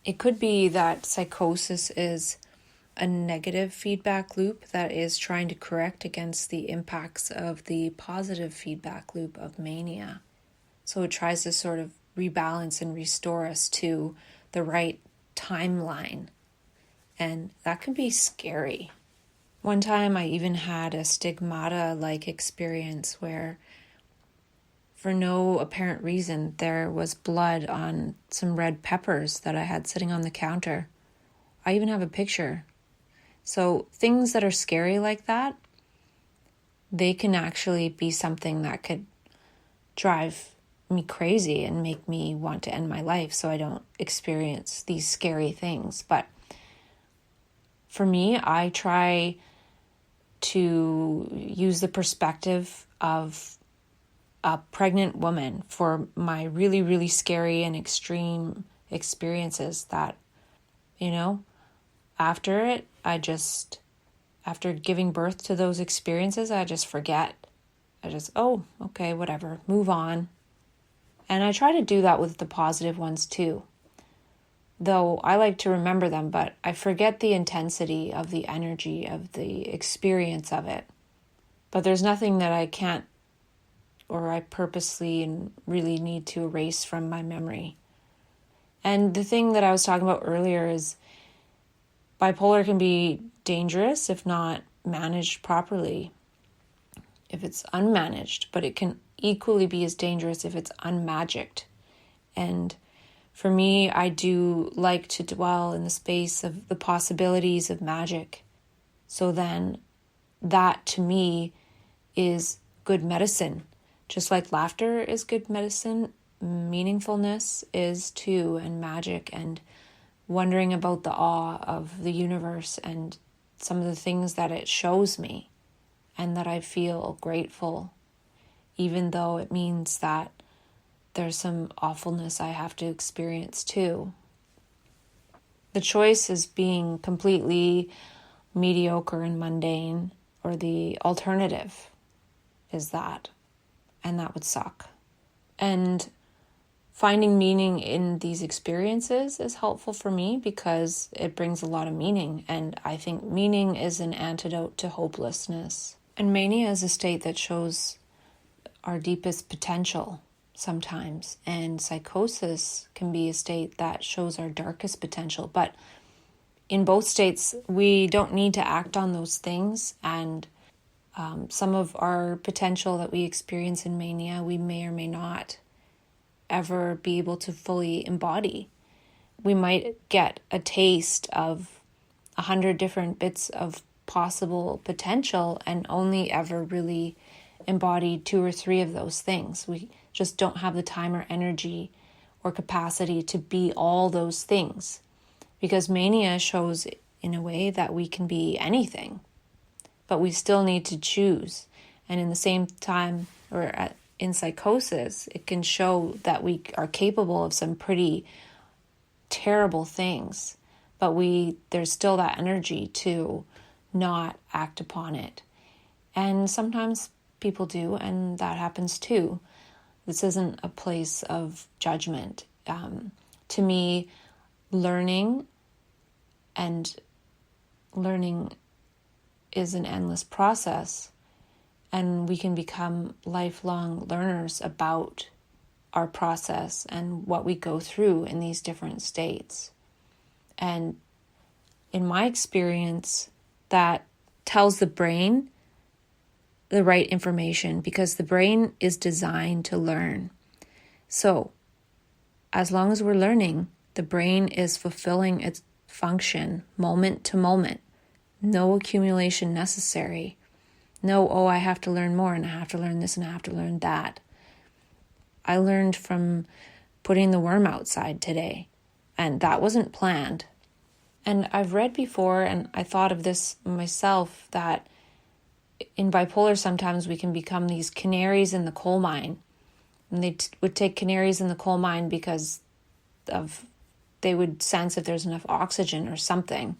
It could be that psychosis is a negative feedback loop that is trying to correct against the impacts of the positive feedback loop of mania. So it tries to sort of rebalance and restore us to the right timeline. And that can be scary. One time I even had a stigmata-like experience where, for no apparent reason, there was blood on some red peppers that I had sitting on the counter. I even have a picture. So things that are scary like that, they can actually be something that could drive me crazy and make me want to end my life so I don't experience these scary things. But for me, I try to use the perspective of a pregnant woman for my really, really scary and extreme experiences that, after giving birth to those experiences, I just forget. Okay, whatever, move on. And I try to do that with the positive ones too. Though I like to remember them, but I forget the intensity of the energy of the experience of it. But there's nothing that I can't, or I purposely and really need to erase from my memory. And the thing that I was talking about earlier is bipolar can be dangerous if not managed properly, if it's unmanaged, but it can equally be as dangerous if it's unmagicked. And for me, I do like to dwell in the space of the possibilities of magic. So then that to me is good medicine. Just like laughter is good medicine, meaningfulness is too, and magic, and wondering about the awe of the universe and some of the things that it shows me, and that I feel grateful, even though it means that there's some awfulness I have to experience too. The choice is being completely mediocre and mundane, or the alternative is that, and that would suck. And finding meaning in these experiences is helpful for me because it brings a lot of meaning, and I think meaning is an antidote to hopelessness. And mania is a state that shows our deepest potential sometimes, and psychosis can be a state that shows our darkest potential. But in both states, we don't need to act on those things, and some of our potential that we experience in mania, we may or may not ever be able to fully embody. We might get a taste of 100 different bits of possible potential and only ever really embody 2 or 3 of those things. We just don't have the time or energy or capacity to be all those things, because mania shows in a way that we can be anything, but we still need to choose. And in the same time, in psychosis, it can show that we are capable of some pretty terrible things, but there's still that energy to not act upon it. And sometimes people do, and that happens too. This isn't a place of judgment. To me, learning is an endless process, and we can become lifelong learners about our process and what we go through in these different states. And in my experience, that tells the brain the right information, because the brain is designed to learn. So as long as we're learning, the brain is fulfilling its function moment to moment. No accumulation necessary. No, I have to learn more, and I have to learn this, and I have to learn that. I learned from putting the worm outside today, and that wasn't planned. And I've read before, and I thought of this myself, that in bipolar sometimes we can become these canaries in the coal mine. And they would take canaries in the coal mine because they would sense if there's enough oxygen or something.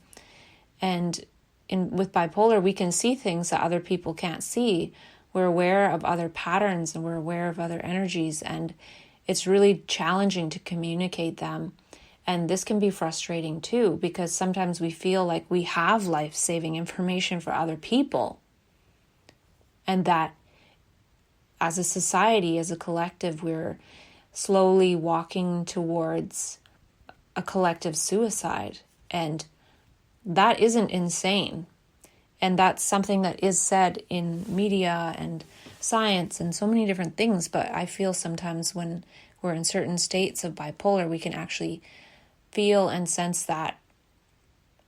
And with bipolar, we can see things that other people can't see. We're aware of other patterns, and we're aware of other energies, and it's really challenging to communicate them. And this can be frustrating too, because sometimes we feel like we have life-saving information for other people. And that as a society, as a collective, we're slowly walking towards a collective suicide. And that isn't insane. And that's something that is said in media and science and so many different things. But I feel sometimes when we're in certain states of bipolar, we can actually feel and sense that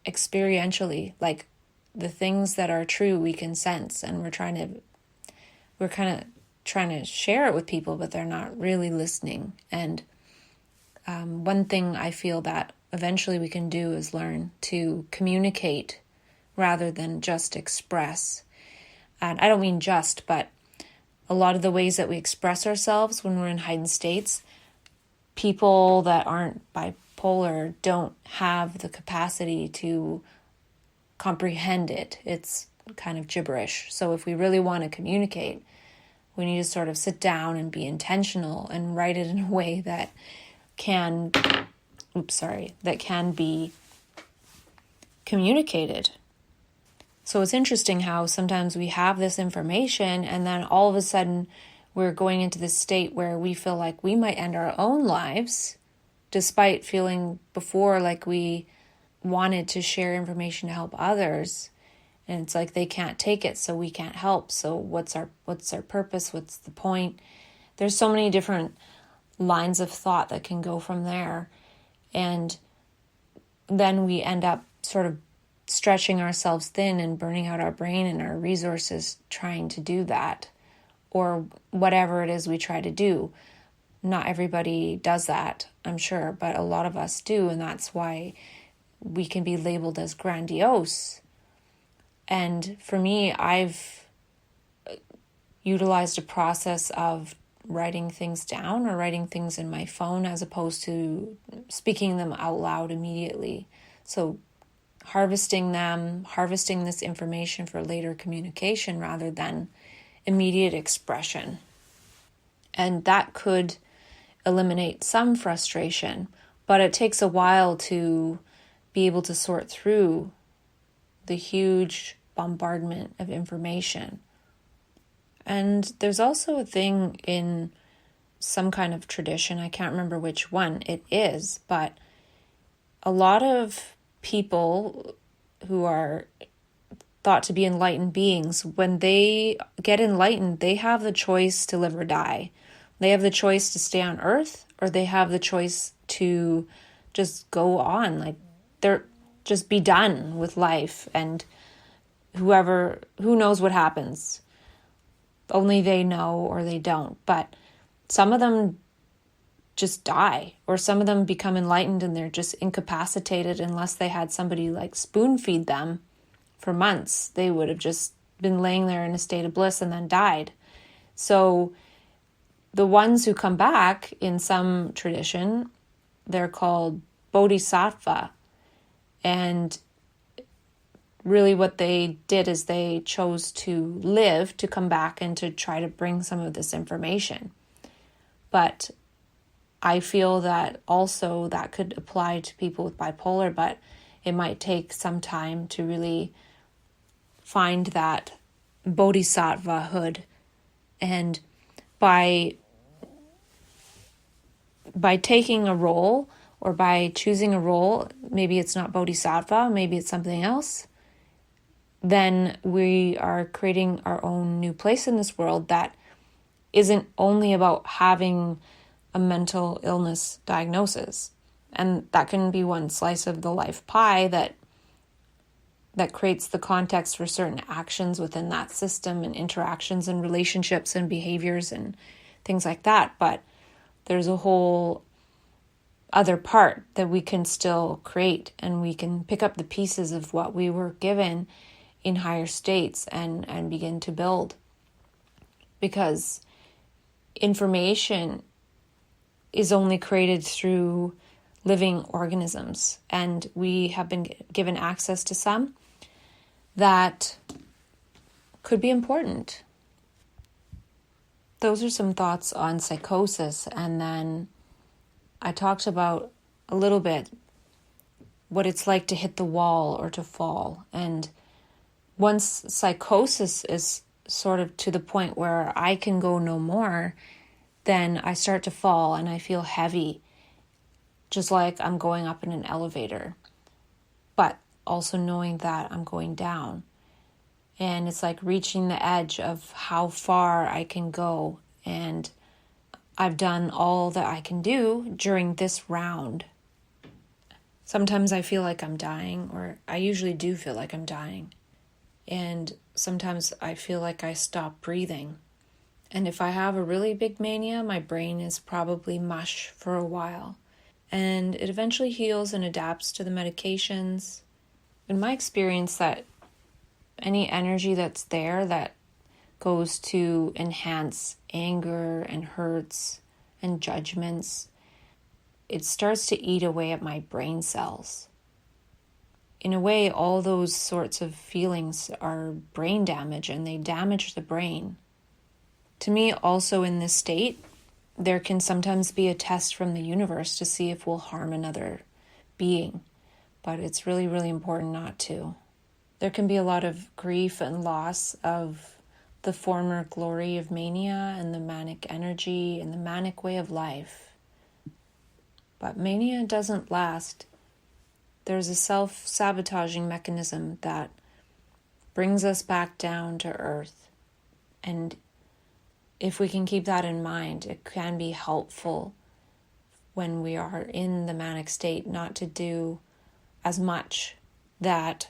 experientially, like the things that are true we can sense, and we're kind of trying to share it with people, but they're not really listening. And one thing I feel that eventually we can do is learn to communicate rather than just express. And I don't mean just, but a lot of the ways that we express ourselves when we're in heightened states, people that aren't bipolar don't have the capacity to comprehend it. It's kind of gibberish. So if we really want to communicate, we need to sort of sit down and be intentional and write it in a way that can be communicated. So it's interesting how sometimes we have this information and then all of a sudden we're going into this state where we feel like we might end our own lives, despite feeling before like we wanted to share information to help others. And it's like they can't take it, so we can't help. So what's our purpose? What's the point? There's so many different lines of thought that can go from there. And then we end up sort of stretching ourselves thin and burning out our brain and our resources trying to do that, or whatever it is we try to do. Not everybody does that, I'm sure, but a lot of us do, and that's why we can be labeled as grandiose. And for me, I've utilized a process of writing things down or writing things in my phone as opposed to speaking them out loud immediately. So harvesting this information for later communication rather than immediate expression. And that could eliminate some frustration, but it takes a while to be able to sort through the huge bombardment of information. And there's also a thing in some kind of tradition, I can't remember which one it is, but a lot of people who are thought to be enlightened beings, when they get enlightened, they have the choice to live or die. They have the choice to stay on Earth, or they have the choice to just go on, like they're just be done with life, and who knows what happens. Only they know, or they don't. But some of them just die, or some of them become enlightened and they're just incapacitated unless they had somebody like spoon feed them for months. They would have just been laying there in a state of bliss and then died. So the ones who come back in some tradition, they're called bodhisattva. And really what they did is they chose to live to come back and to try to bring some of this information. But I feel that also that could apply to people with bipolar, but it might take some time to really find that bodhisattva-hood. And by taking a role or by choosing a role, maybe it's not bodhisattva, maybe it's something else, then we are creating our own new place in this world that isn't only about having a mental illness diagnosis. And that can be one slice of the life pie that creates the context for certain actions within that system and interactions and relationships and behaviors and things like that. But there's a whole other part that we can still create, and we can pick up the pieces of what we were given in higher states and begin to build. Because information is only created through living organisms, and we have been given access to some that could be important. Those are some thoughts on psychosis, and then I talked about a little bit what it's like to hit the wall or to fall. And once psychosis is sort of to the point where I can go no more, then I start to fall and I feel heavy, just like I'm going up in an elevator, but also knowing that I'm going down. And it's like reaching the edge of how far I can go. And I've done all that I can do during this round. Sometimes I feel like I'm dying, or I usually do feel like I'm dying. And sometimes I feel like I stop breathing. And if I have a really big mania, my brain is probably mush for a while. And it eventually heals and adapts to the medications. In my experience, that any energy that's there that goes to enhance anger and hurts and judgments, it starts to eat away at my brain cells. In a way, all those sorts of feelings are brain damage, and they damage the brain. To me, also in this state, there can sometimes be a test from the universe to see if we'll harm another being. But it's really, really important not to. There can be a lot of grief and loss of the former glory of mania and the manic energy and the manic way of life. But mania doesn't last. There's a self-sabotaging mechanism that brings us back down to earth. And if we can keep that in mind, it can be helpful when we are in the manic state not to do as much that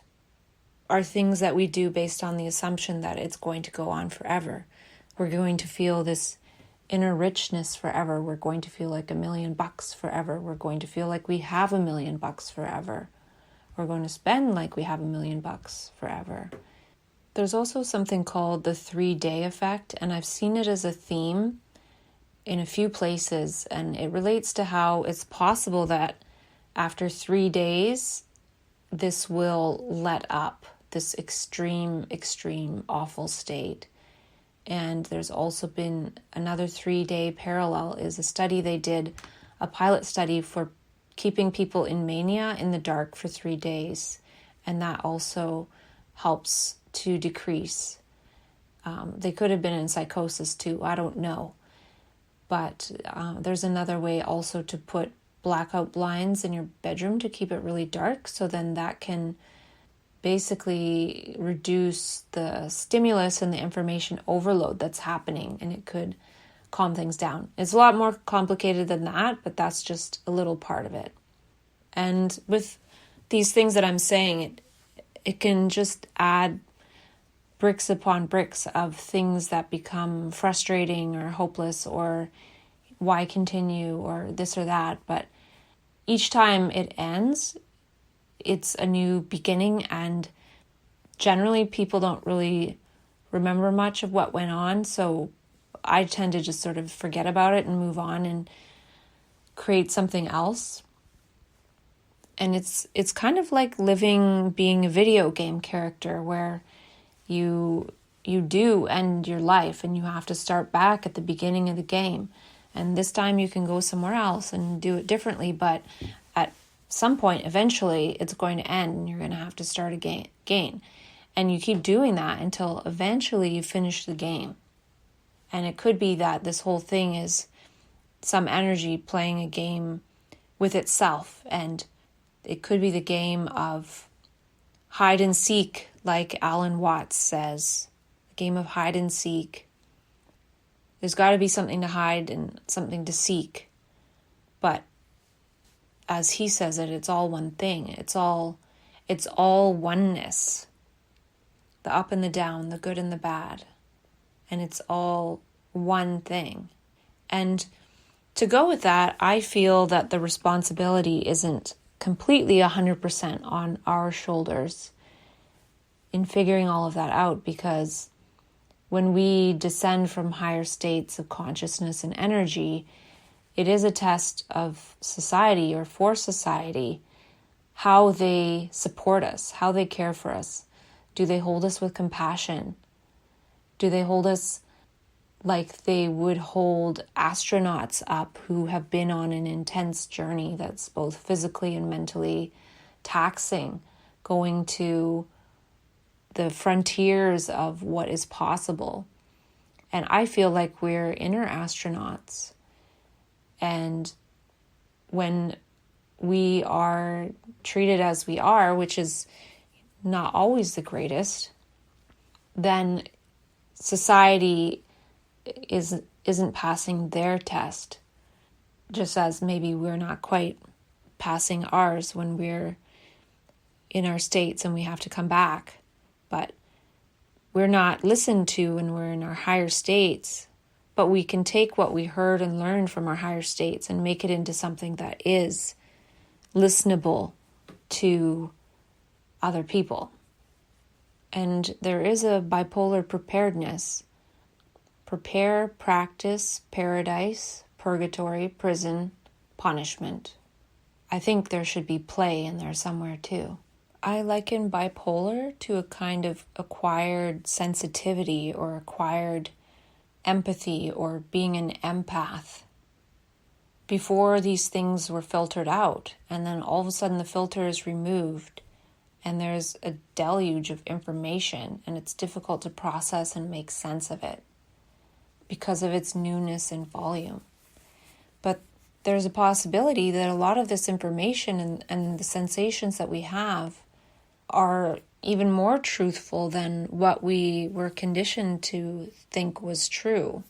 are things that we do based on the assumption that it's going to go on forever. We're going to feel this inner richness forever. We're going to feel like $1 million forever. We're going to feel like we have $1 million forever. We're going to spend like we have $1 million forever. There's also something called the 3-day effect, and I've seen it as a theme in a few places, and it relates to how it's possible that after 3 days, this will let up, this extreme, awful state. And there's also been another 3-day parallel, is a study they did, a pilot study for keeping people in mania in the dark for 3 days. And that also helps to decrease. They could have been in psychosis too, I don't know. But there's another way also to put blackout blinds in your bedroom to keep it really dark, so then that can basically reduce the stimulus and the information overload that's happening, and it could calm things down. It's a lot more complicated than that, but that's just a little part of it. And with these things that I'm saying, it can just add bricks upon bricks of things that become frustrating or hopeless or why continue or this or that. But each time it ends, it's a new beginning, and generally people don't really remember much of what went on, so I tend to just sort of forget about it and move on and create something else. And it's kind of like being a video game character where you do end your life and you have to start back at the beginning of the game. And this time you can go somewhere else and do it differently, but at some point, eventually, it's going to end and you're going to have to start again. And you keep doing that until eventually you finish the game. And it could be that this whole thing is some energy playing a game with itself. And it could be the game of hide and seek, like Alan Watts says. The game of hide and seek. There's got to be something to hide and something to seek. But as he says it, it's all one thing. It's all oneness. The up and the down, the good and the bad. And it's all one thing. And to go with that, I feel that the responsibility isn't completely 100% on our shoulders in figuring all of that out, because when we descend from higher states of consciousness and energy, it is a test of society, or for society, how they support us, how they care for us. Do they hold us with compassion? Do they hold us like they would hold astronauts up who have been on an intense journey that's both physically and mentally taxing, going to the frontiers of what is possible. And I feel like we're inner astronauts. And when we are treated as we are, which is not always the greatest, then society isn't passing their test, just as maybe we're not quite passing ours when we're in our states and we have to come back. But we're not listened to when we're in our higher states, but we can take what we heard and learned from our higher states and make it into something that is listenable to other people. And there is a bipolar preparedness. Prepare, practice, paradise, purgatory, prison, punishment. I think there should be play in there somewhere too. I liken bipolar to a kind of acquired sensitivity or acquired empathy or being an empath. Before these things were filtered out, and then all of a sudden the filter is removed and there's a deluge of information, and it's difficult to process and make sense of it because of its newness and volume. But there's a possibility that a lot of this information and the sensations that we have are even more truthful than what we were conditioned to think was true.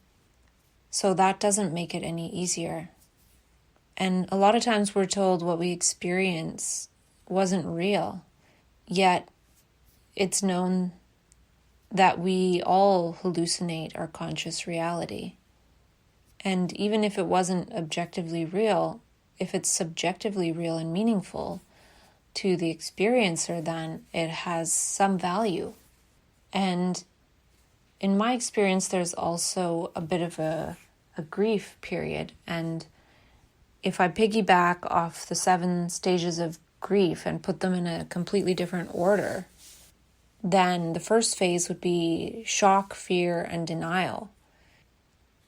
So that doesn't make it any easier. And a lot of times we're told what we experience wasn't real, yet it's known that we all hallucinate our conscious reality. And even if it wasn't objectively real, if it's subjectively real and meaningful to the experiencer, then it has some value. And in my experience, there's also a bit of a grief period. And if I piggyback off the 7 stages of grief and put them in a completely different order, then the first phase would be shock, fear, and denial.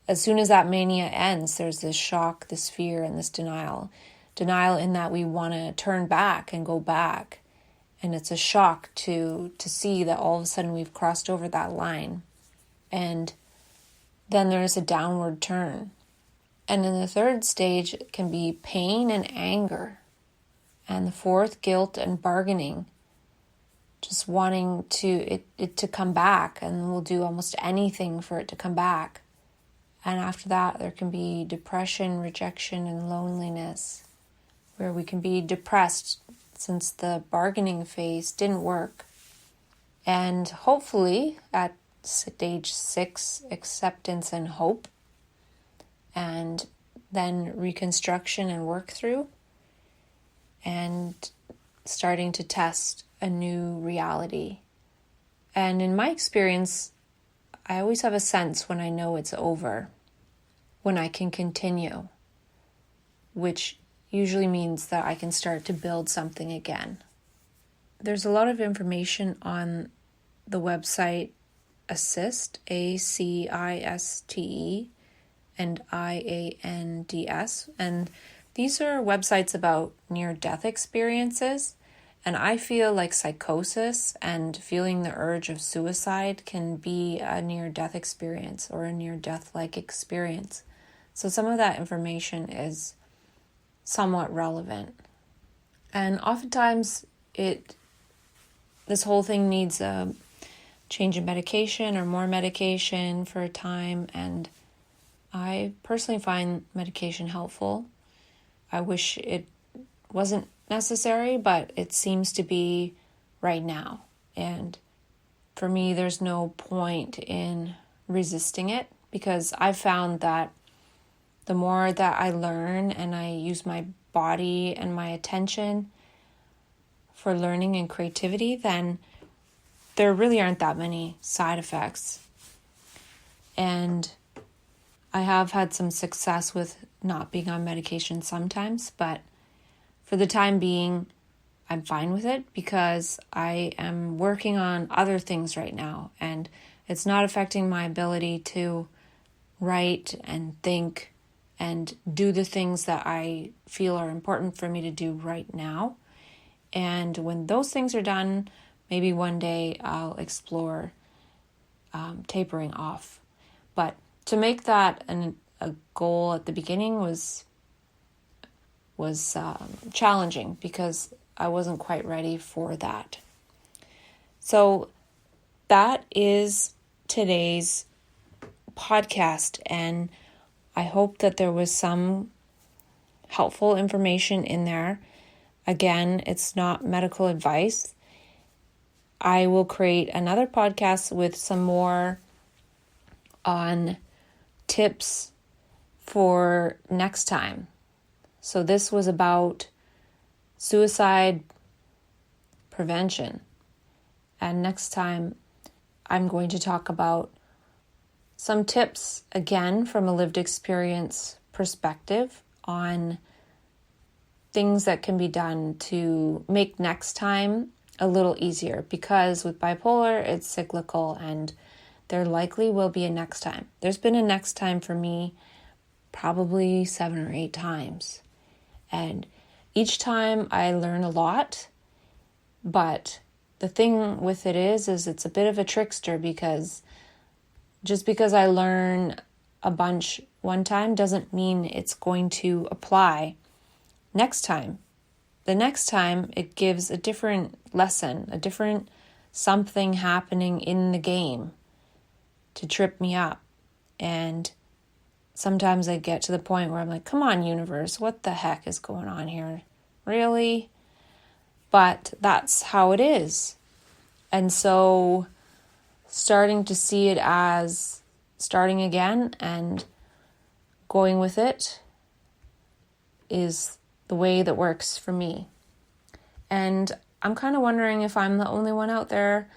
As soon as that mania ends, there's this shock, this fear, and this denial. Denial in that we want to turn back and go back. And it's a shock to see that all of a sudden we've crossed over that line. And then there's a downward turn. And in the third stage, it can be pain and anger. And the fourth, guilt and bargaining. Just wanting it to come back, and we'll do almost anything for it to come back. And after that, there can be depression, rejection, and loneliness, where we can be depressed since the bargaining phase didn't work. And hopefully at stage 6, acceptance and hope, and then reconstruction and work through, and starting to test a new reality. And in my experience, I always have a sense when I know it's over, when I can continue, which usually means that I can start to build something again. There's a lot of information on the website Assist, ACISTE, and IANDS. And these are websites about near-death experiences. And I feel like psychosis and feeling the urge of suicide can be a near-death experience or a near-death-like experience. So some of that information is somewhat relevant. And oftentimes this whole thing needs a change in medication or more medication for a time. And I personally find medication helpful. I wish it wasn't necessary, but it seems to be right now. And for me, there's no point in resisting it, because I've found that the more that I learn and I use my body and my attention for learning and creativity, then there really aren't that many side effects. And I have had some success with not being on medication sometimes, but for the time being, I'm fine with it because I am working on other things right now, and it's not affecting my ability to write and think and do the things that I feel are important for me to do right now. And when those things are done, maybe one day I'll explore tapering off. But to make that a goal at the beginning was challenging because I wasn't quite ready for that. So that is today's podcast, and I hope that there was some helpful information in there. Again, it's not medical advice. I will create another podcast with some more on tips for next time. So this was about suicide prevention. And next time, I'm going to talk about some tips, again, from a lived experience perspective on things that can be done to make next time a little easier. Because with bipolar, it's cyclical and there likely will be a next time. There's been a next time for me probably 7 or 8 times. And each time I learn a lot, but the thing with it is it's a bit of a trickster, because just because I learn a bunch one time doesn't mean it's going to apply next time. The next time it gives a different lesson, a different something happening in the game to trip me up. And sometimes I get to the point where I'm like, come on, universe, what the heck is going on here? Really? But that's how it is. And so starting to see it as starting again and going with it is the way that works for me. And I'm kind of wondering if I'm the only one out there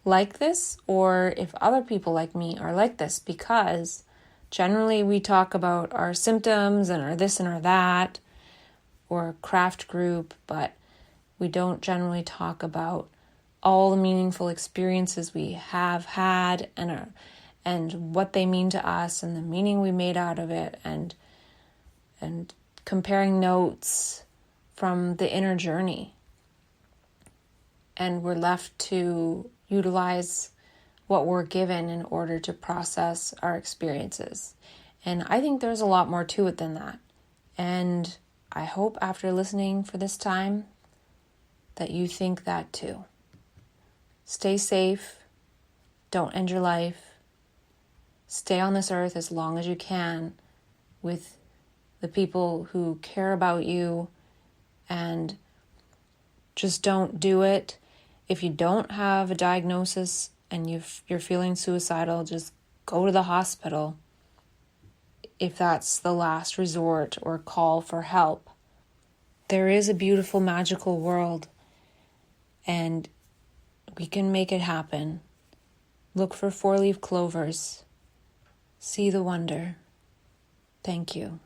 like this, or if other people like me are like this, because generally we talk about our symptoms and our this and our that, or craft group, but we don't generally talk about all the meaningful experiences we have had and what they mean to us and the meaning we made out of it, and comparing notes from the inner journey. And we're left to utilize what we're given in order to process our experiences. And I think there's a lot more to it than that. And I hope after listening for this time that you think that too. Stay safe. Don't end your life. Stay on this earth as long as you can with the people who care about you, and just don't do it. If you don't have a diagnosis and you're feeling suicidal, just go to the hospital if that's the last resort, or call for help. There is a beautiful, magical world, and we can make it happen. Look for 4-leaf clovers. See the wonder. Thank you.